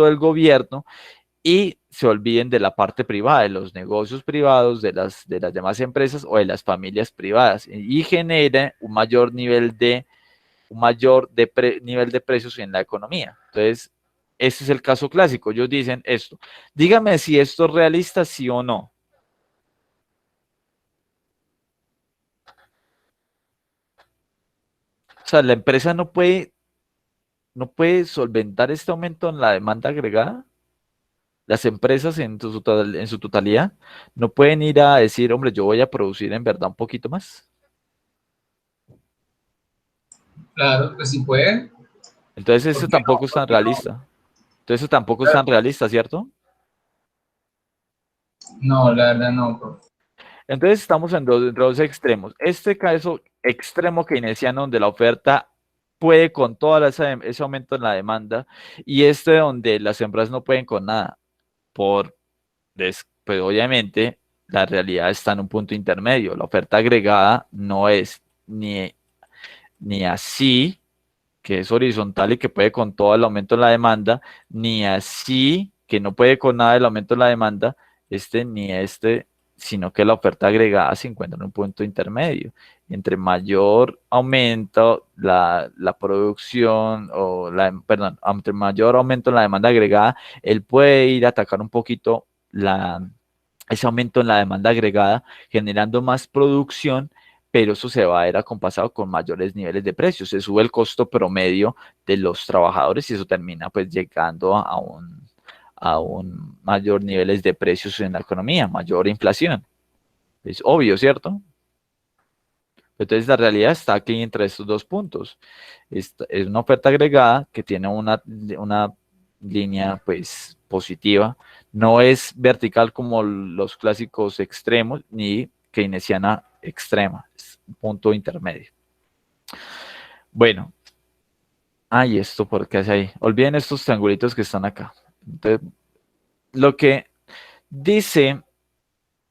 del gobierno y se olviden de la parte privada, de los negocios privados, de las demás empresas o de las familias privadas y genere un mayor nivel de precios en la economía. Entonces, ese es el caso clásico. Ellos dicen esto. Dígame si esto es realista, sí o no. O sea, la empresa no puede solventar este aumento en la demanda agregada. Las empresas en su totalidad no pueden ir a decir, hombre, yo voy a producir en verdad un poquito más. Claro, pues sí pueden. Entonces ¿Por eso qué no? tampoco es ¿Por tan qué no? realista. Entonces eso tampoco es tan realista, ¿cierto? No, la verdad no, profe. Entonces estamos en dos extremos. Este caso extremo keynesiano donde la oferta puede con todo ese aumento en la demanda y este donde las empresas no pueden con nada. Pues obviamente la realidad está en un punto intermedio. La oferta agregada no es ni así, que es horizontal y que puede con todo el aumento en la demanda, ni así, que no puede con nada el aumento en la demanda, ni sino que la oferta agregada se encuentra en un punto intermedio. Entre mayor aumento la producción, perdón, entre mayor aumento en la demanda agregada, él puede ir a atacar un poquito ese aumento en la demanda agregada, generando más producción, pero eso se va a ver acompasado con mayores niveles de precios. Se sube el costo promedio de los trabajadores y eso termina pues llegando a un mayor niveles de precios en la economía, mayor inflación. Es obvio, ¿cierto? Entonces la realidad está aquí entre estos dos puntos. Es una oferta agregada que tiene una línea pues positiva, no es vertical como los clásicos extremos ni keynesiana extrema, es un punto intermedio. Bueno, ¿y esto por qué hace ahí? Olviden estos triangulitos que están acá. Entonces, lo que dice,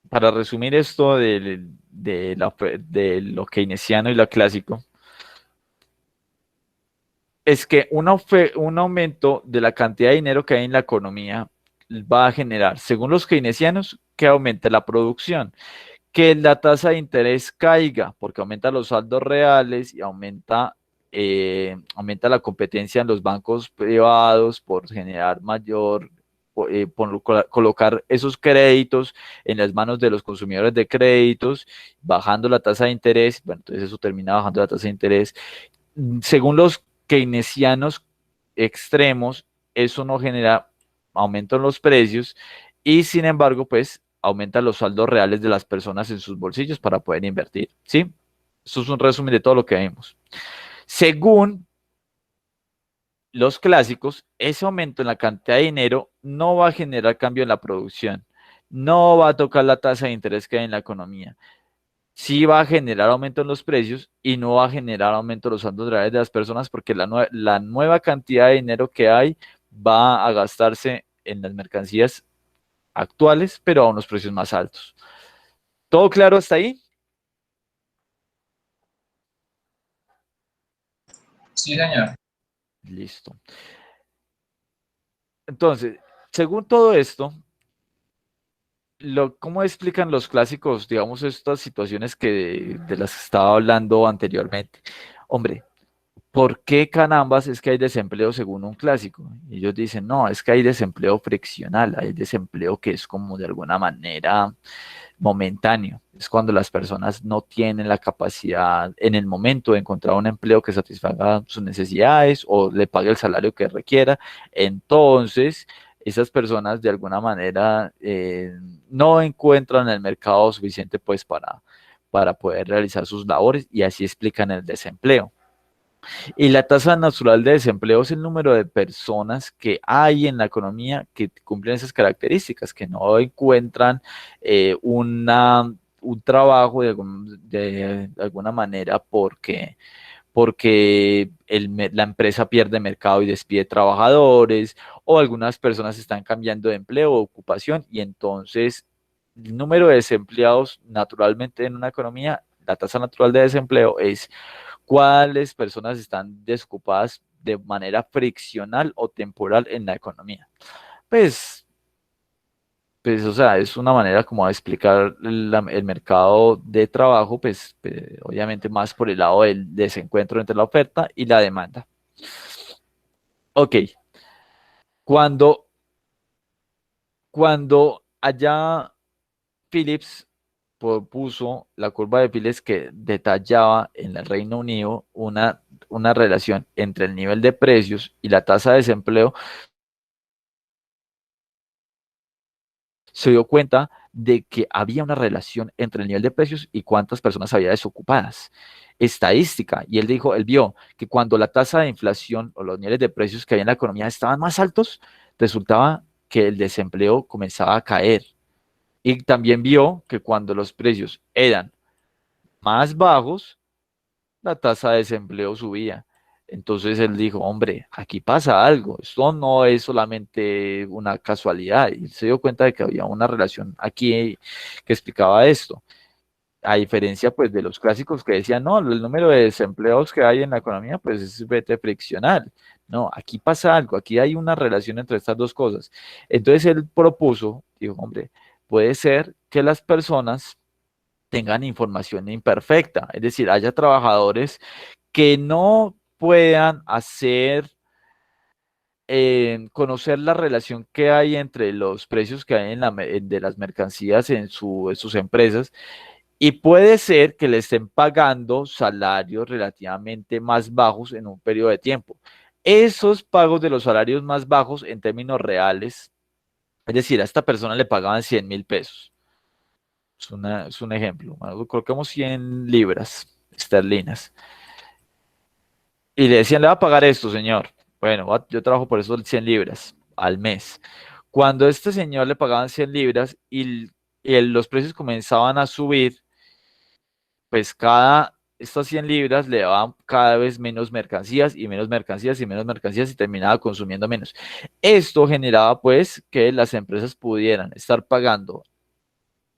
para resumir esto de lo keynesiano y lo clásico, es que un aumento de la cantidad de dinero que hay en la economía va a generar, según los keynesianos, que aumente la producción, que la tasa de interés caiga, porque aumenta los saldos reales y aumenta la competencia en los bancos privados por generar colocar esos créditos en las manos de los consumidores de créditos, bajando la tasa de interés. Bueno, entonces eso termina bajando la tasa de interés. Según los keynesianos extremos, eso no genera aumento en los precios y sin embargo, pues aumenta los saldos reales de las personas en sus bolsillos para poder invertir, ¿sí? Eso es un resumen de todo lo que vimos. Según los clásicos, ese aumento en la cantidad de dinero no va a generar cambio en la producción, no va a tocar la tasa de interés que hay en la economía. Sí va a generar aumento en los precios y no va a generar aumento en los saldos reales de las personas porque la nueva cantidad de dinero que hay va a gastarse en las mercancías actuales, pero a unos precios más altos. ¿Todo claro hasta ahí? Sí, señor. Listo. Entonces, según todo esto, ¿cómo explican los clásicos, digamos, estas situaciones de las que estaba hablando anteriormente? Hombre, ¿por qué carambas es que hay desempleo según un clásico? Y ellos dicen, no, es que hay desempleo friccional, hay desempleo que es como de alguna manera momentáneo. Es cuando las personas no tienen la capacidad en el momento de encontrar un empleo que satisfaga sus necesidades o le pague el salario que requiera. Entonces, esas personas de alguna manera no encuentran el mercado suficiente pues para poder realizar sus labores y así explican el desempleo. Y la tasa natural de desempleo es el número de personas que hay en la economía que cumplen esas características, que no encuentran un trabajo de alguna manera porque la empresa pierde mercado y despide trabajadores, o algunas personas están cambiando de empleo o ocupación, y entonces el número de desempleados naturalmente en una economía, la tasa natural de desempleo es cuáles personas están desocupadas de manera friccional o temporal en la economía. Pues, o sea, es una manera como de explicar el mercado de trabajo, pues, obviamente más por el lado del desencuentro entre la oferta y la demanda. Ok, cuando allá Phillips propuso la curva de Phillips que detallaba en el Reino Unido una relación entre el nivel de precios y la tasa de desempleo, se dio cuenta de que había una relación entre el nivel de precios y cuántas personas había desocupadas. Estadística, y él vio que cuando la tasa de inflación o los niveles de precios que había en la economía estaban más altos, resultaba que el desempleo comenzaba a caer. Y también vio que cuando los precios eran más bajos, la tasa de desempleo subía. Entonces él dijo, hombre, aquí pasa algo, esto no es solamente una casualidad. Y él se dio cuenta de que había una relación aquí que explicaba esto. A diferencia pues de los clásicos que decían, no, el número de desempleados que hay en la economía pues es vete friccional. No, aquí pasa algo, aquí hay una relación entre estas dos cosas. Entonces él propuso, dijo, hombre, puede ser que las personas tengan información imperfecta, es decir, haya trabajadores que no puedan hacer, conocer la relación que hay entre los precios que hay de las mercancías en sus empresas y puede ser que le estén pagando salarios relativamente más bajos en un periodo de tiempo. Esos pagos de los salarios más bajos en términos reales, es decir, a esta persona le pagaban 100.000 pesos. Es un ejemplo. Bueno, colocamos 100 libras esterlinas. Y le decían, le va a pagar esto, señor. Bueno, yo trabajo por eso 100 libras al mes. Cuando a este señor le pagaban 100 libras y los precios comenzaban a subir, pues estas 100 libras le daban cada vez menos mercancías y menos mercancías y menos mercancías y terminaba consumiendo menos. Esto generaba pues que las empresas pudieran estar pagando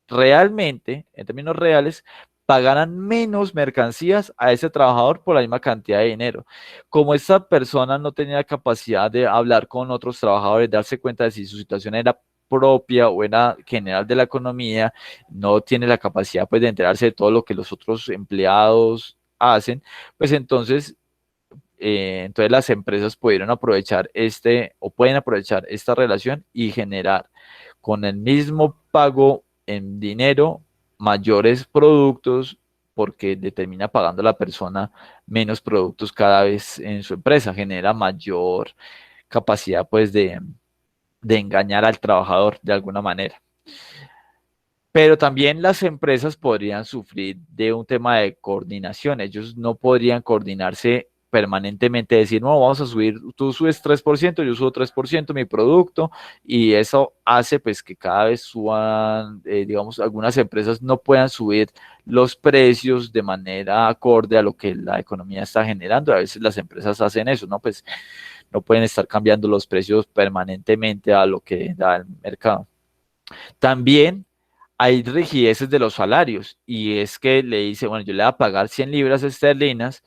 realmente, en términos reales, pagaran menos mercancías a ese trabajador por la misma cantidad de dinero. Como esta persona no tenía capacidad de hablar con otros trabajadores, darse cuenta de si su situación era propia o era general de la economía, no tiene la capacidad pues de enterarse de todo lo que los otros empleados hacen, pues entonces las empresas pudieron aprovechar o pueden aprovechar esta relación y generar con el mismo pago en dinero mayores productos porque le termina pagando la persona menos productos cada vez en su empresa, genera mayor capacidad pues de engañar al trabajador de alguna manera. Pero también las empresas podrían sufrir de un tema de coordinación. Ellos no podrían coordinarse permanentemente, decir, no, vamos a subir, tú subes 3%, yo subo 3% mi producto, y eso hace pues que cada vez suban, digamos, algunas empresas no puedan subir los precios de manera acorde a lo que la economía está generando. A veces las empresas hacen eso, ¿no? Pues no pueden estar cambiando los precios permanentemente a lo que da el mercado. También hay rigideces de los salarios y es que le dice, bueno, yo le voy a pagar 100 libras esterlinas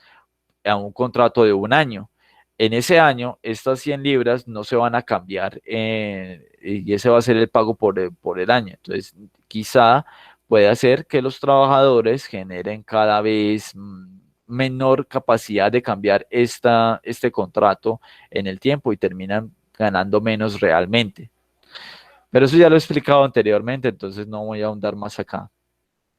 a un contrato de un año. En ese año, estas 100 libras no se van a cambiar y ese va a ser el pago por el año. Entonces, quizá puede hacer que los trabajadores generen cada vez menor capacidad de cambiar este contrato en el tiempo y terminan ganando menos realmente. Pero eso ya lo he explicado anteriormente, entonces no voy a ahondar más acá.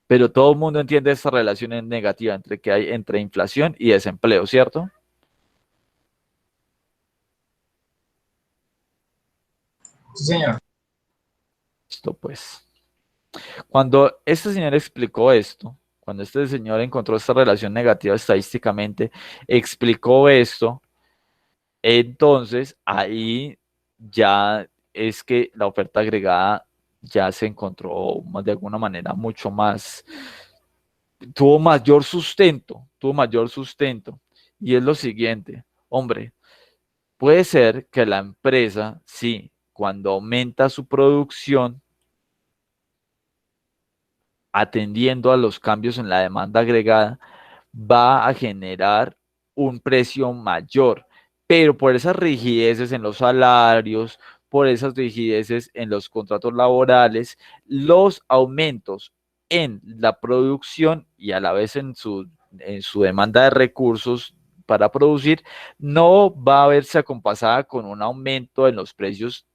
Pero todo el mundo entiende esta relación negativa que hay entre inflación y desempleo, ¿cierto? Sí, señor. Listo, pues. Cuando este señor explicó esto, cuando este señor encontró esta relación negativa estadísticamente, explicó esto, entonces ahí ya es que la oferta agregada ya se encontró de alguna manera mucho más, tuvo mayor sustento. Y es lo siguiente, hombre, puede ser que la empresa, sí, cuando aumenta su producción, atendiendo a los cambios en la demanda agregada, va a generar un precio mayor, pero por esas rigideces en los salarios, por esas rigideces en los contratos laborales, los aumentos en la producción y a la vez en su demanda de recursos para producir, no va a verse acompasada con un aumento en los precios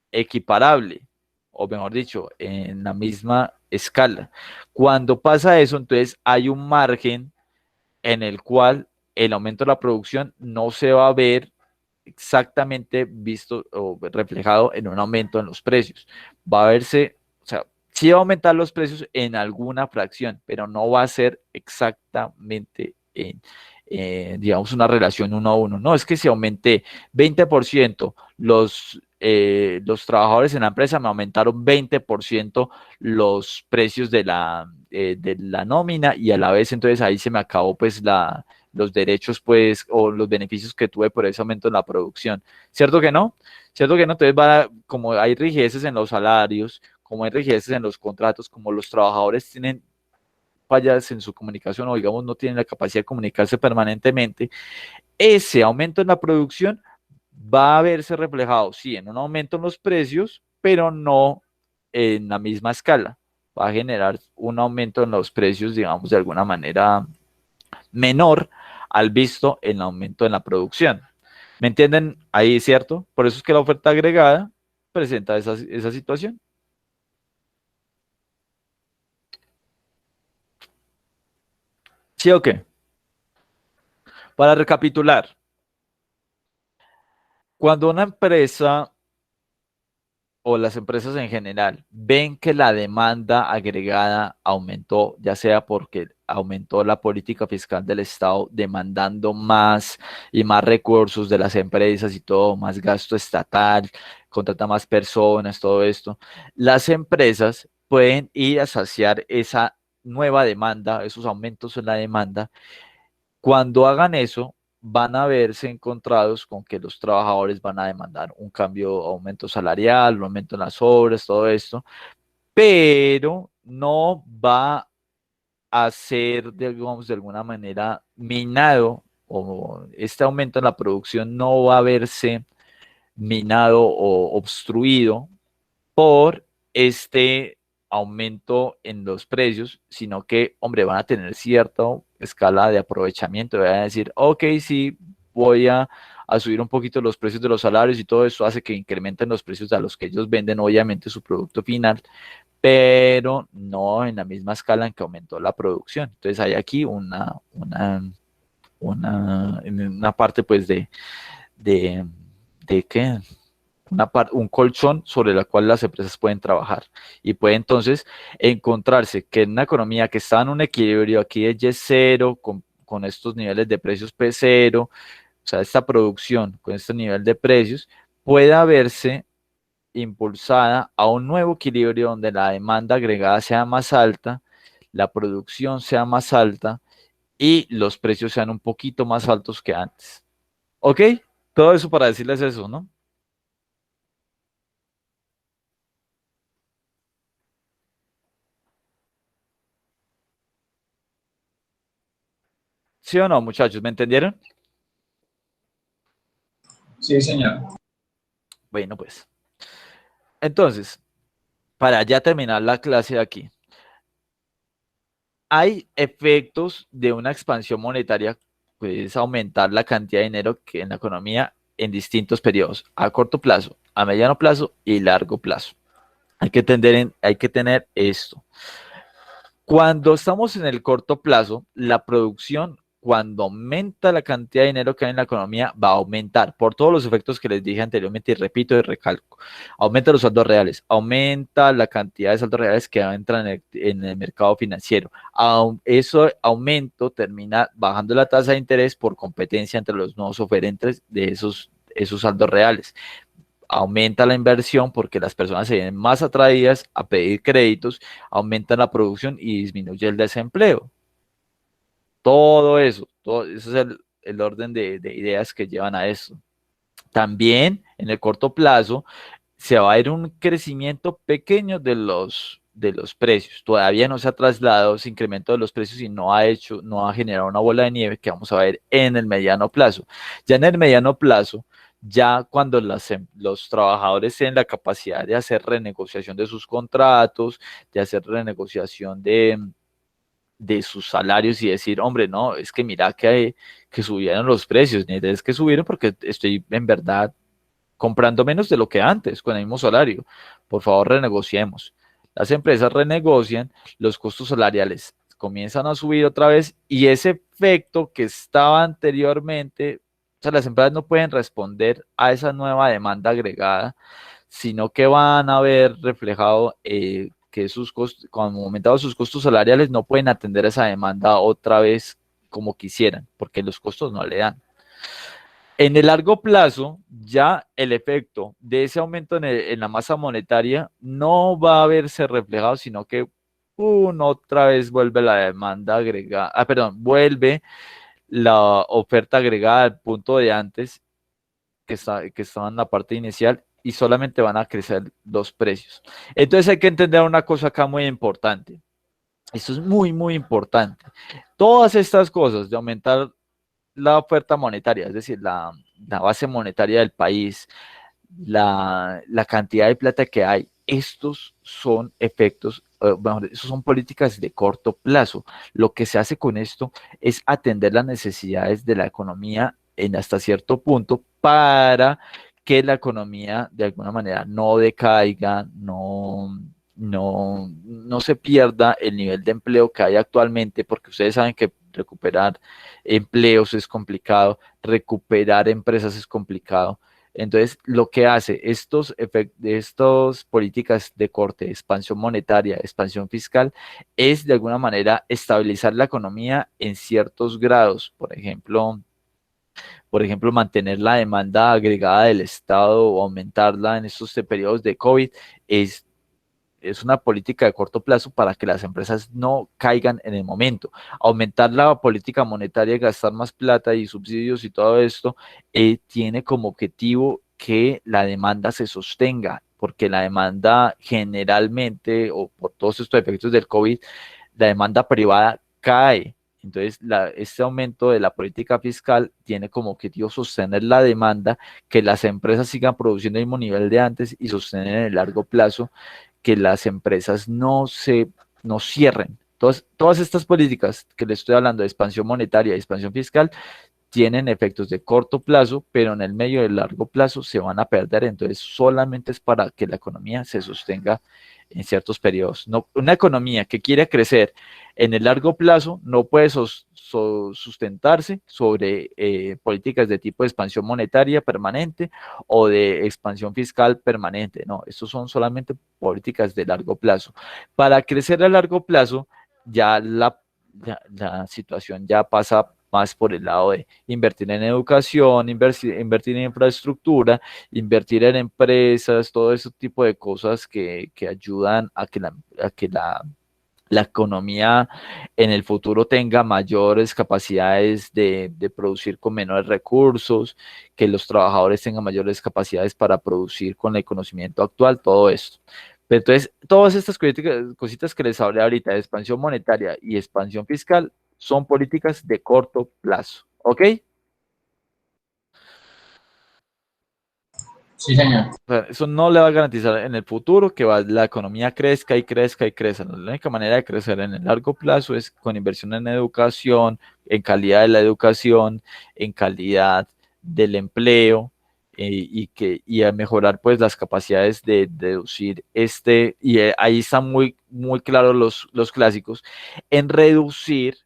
equiparable, o mejor dicho, en la misma escala. Cuando pasa eso, entonces hay un margen en el cual el aumento de la producción no se va a ver exactamente visto o reflejado en un aumento en los precios. Va a verse, o sea, sí va a aumentar los precios en alguna fracción, pero no va a ser exactamente digamos, una relación uno a uno. No, es que si aumenté 20% los trabajadores en la empresa me aumentaron 20% los precios de la nómina y a la vez entonces ahí se me acabó pues los derechos pues o los beneficios que tuve por ese aumento en la producción. ¿Cierto que no? ¿Cierto que no? Entonces como hay rigideces en los salarios, como hay rigideces en los contratos, como los trabajadores tienen fallas en su comunicación o digamos no tienen la capacidad de comunicarse permanentemente, ese aumento en la producción va a verse reflejado, sí, en un aumento en los precios, pero no en la misma escala. Va a generar un aumento en los precios, digamos, de alguna manera menor al visto en el aumento en la producción. ¿Me entienden ahí, cierto? Por eso es que la oferta agregada presenta esa situación. ¿Sí o qué? Para recapitular, cuando una empresa o las empresas en general ven que la demanda agregada aumentó, ya sea porque aumentó la política fiscal del Estado demandando más y más recursos de las empresas y todo, más gasto estatal, contrata más personas, todo esto, las empresas pueden ir a saciar esa nueva demanda, esos aumentos en la demanda. Cuando hagan eso, van a verse encontrados con que los trabajadores van a demandar un cambio, aumento salarial, un aumento en las obras, todo esto, pero no va a ser, digamos, de alguna manera minado o este aumento en la producción no va a verse minado o obstruido por este aumento en los precios, sino que, hombre, van a tener cierta escala de aprovechamiento, van a decir, ok, sí, voy a subir un poquito los precios de los salarios y todo eso hace que incrementen los precios a los que ellos venden, obviamente, su producto final, pero no en la misma escala en que aumentó la producción. Entonces hay aquí una parte pues de ¿qué? Un colchón sobre la cual las empresas pueden trabajar y puede entonces encontrarse que en una economía que está en un equilibrio aquí de Y0 con estos niveles de precios P0, o sea, esta producción con este nivel de precios, pueda verse impulsada a un nuevo equilibrio donde la demanda agregada sea más alta, la producción sea más alta y los precios sean un poquito más altos que antes. ¿Ok? Todo eso para decirles eso, ¿no? ¿Sí o no, muchachos? ¿Me entendieron? Sí, señor. Bueno, pues. Entonces, para ya terminar la clase de aquí, hay efectos de una expansión monetaria, pues aumentar la cantidad de dinero que en la economía en distintos periodos, a corto plazo, a mediano plazo y largo plazo. Hay que tener esto. Cuando estamos en el corto plazo, la producción, cuando aumenta la cantidad de dinero que hay en la economía, va a aumentar por todos los efectos que les dije anteriormente y repito y recalco. Aumenta los saldos reales, aumenta la cantidad de saldos reales que entran en el mercado financiero. Eso aumento termina bajando la tasa de interés por competencia entre los nuevos oferentes de esos saldos reales. Aumenta la inversión porque las personas se ven más atraídas a pedir créditos, aumenta la producción y disminuye el desempleo. Todo eso es el orden de ideas que llevan a eso. También en el corto plazo se va a ir un crecimiento pequeño de los precios. Todavía no se ha trasladado ese incremento de los precios y no ha generado una bola de nieve que vamos a ver en el mediano plazo. Ya en el mediano plazo, ya cuando los trabajadores tienen la capacidad de hacer renegociación de sus contratos, de hacer renegociación de sus salarios y decir, hombre, no, es que mira que subieron los precios, ni es que subieron porque estoy en verdad comprando menos de lo que antes, con el mismo salario. Por favor, renegociemos. Las empresas renegocian, los costos salariales comienzan a subir otra vez y ese efecto que estaba anteriormente, o sea, las empresas no pueden responder a esa nueva demanda agregada, sino que van a ver reflejado que sus costos, cuando han aumentado sus costos salariales, no pueden atender esa demanda otra vez como quisieran, porque los costos no le dan. En el largo plazo, ya el efecto de ese aumento en la masa monetaria no va a verse reflejado, sino que otra vez vuelve la demanda agregada, perdón, vuelve la oferta agregada al punto de antes que estaba en la parte inicial y solamente van a crecer los precios. Entonces hay que entender una cosa acá muy importante. Esto es muy, muy importante. Todas estas cosas de aumentar la oferta monetaria, es decir, la base monetaria del país, la cantidad de plata que hay, estos son efectos, bueno, esos son políticas de corto plazo. Lo que se hace con esto es atender las necesidades de la economía en hasta cierto punto para que la economía de alguna manera no decaiga, no se pierda el nivel de empleo que hay actualmente, porque ustedes saben que recuperar empleos es complicado, recuperar empresas es complicado. Entonces, lo que hace estos políticas de corte, expansión monetaria, expansión fiscal, es de alguna manera estabilizar la economía en ciertos grados. Por ejemplo, mantener la demanda agregada del Estado o aumentarla en estos periodos de COVID es es una política de corto plazo para que las empresas no caigan en el momento. Aumentar la política monetaria, gastar más plata y subsidios y todo esto, tiene como objetivo que la demanda se sostenga, porque la demanda generalmente, o por todos estos efectos del COVID, la demanda privada cae. Entonces, este aumento de la política fiscal tiene como objetivo sostener la demanda, que las empresas sigan produciendo al mismo nivel de antes y sostener en el largo plazo que las empresas no cierren. Todas estas políticas que les estoy hablando de expansión monetaria y expansión fiscal tienen efectos de corto plazo, pero en el medio y el largo plazo se van a perder. Entonces, solamente es para que la economía se sostenga en ciertos periodos. No, una economía que quiere crecer en el largo plazo no puede sustentarse sobre políticas de tipo de expansión monetaria permanente o de expansión fiscal permanente. No, estos son solamente políticas de largo plazo. Para crecer a largo plazo, ya la situación ya pasa más por el lado de invertir en educación, invertir en infraestructura, invertir en empresas, todo ese tipo de cosas que ayudan a que la economía en el futuro tenga mayores capacidades de producir con menores recursos, que los trabajadores tengan mayores capacidades para producir con el conocimiento actual, todo esto. Pero entonces, todas estas cositas que les hablé ahorita de expansión monetaria y expansión fiscal son políticas de corto plazo, ¿ok? Sí, señor. O sea, eso no le va a garantizar en el futuro que la economía crezca y crezca y crezca. La única manera de crecer en el largo plazo es con inversión en educación, en calidad de la educación, en calidad del empleo y a mejorar pues las capacidades de deducir y ahí están muy, muy claros los clásicos, en reducir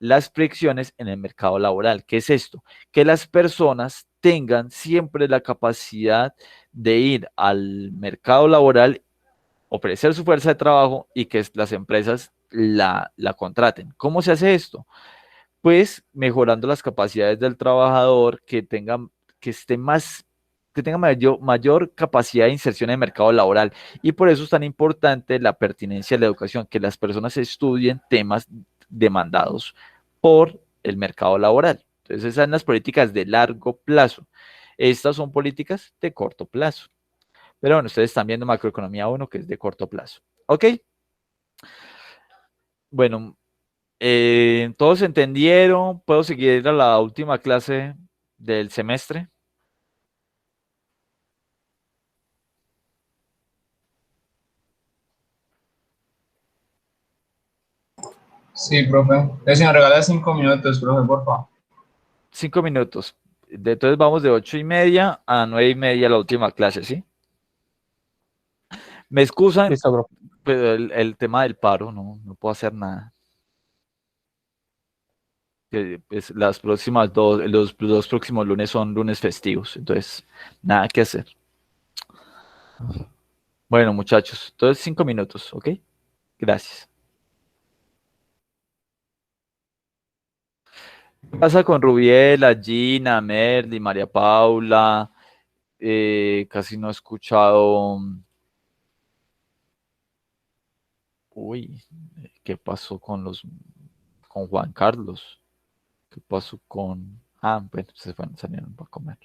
las fricciones en el mercado laboral. ¿Qué es esto? Que las personas tengan siempre la capacidad de ir al mercado laboral, ofrecer su fuerza de trabajo y que las empresas la contraten. ¿Cómo se hace esto? Pues mejorando las capacidades del trabajador, que esté más, que tenga mayor capacidad de inserción en el mercado laboral. Y por eso es tan importante la pertinencia de la educación, que las personas estudien temas demandados por el mercado laboral. Entonces, esas son las políticas de largo plazo. Estas son políticas de corto plazo. Pero bueno, ustedes están viendo macroeconomía 1, que es de corto plazo. ¿Ok? Bueno, ¿todos entendieron? ¿Puedo seguir a la última clase del semestre? Sí, profe. Entonces, si me regala 5 minutos, profe, por favor. 5 minutos. Entonces vamos de 8:30 a 9:30 la última clase, ¿sí? Me excusan, Listo, bro. pero el tema del paro, no puedo hacer nada. Pues, las próximas los próximos lunes son lunes festivos, entonces nada que hacer. Bueno, muchachos, entonces 5 minutos, ¿ok? Gracias. ¿Qué pasa con Rubiela, Gina, Merly, María Paula? Casi no he escuchado. Uy, ¿qué pasó con Juan Carlos? ¿Qué pasó con? Ah, bueno, se fueron, salieron para comer.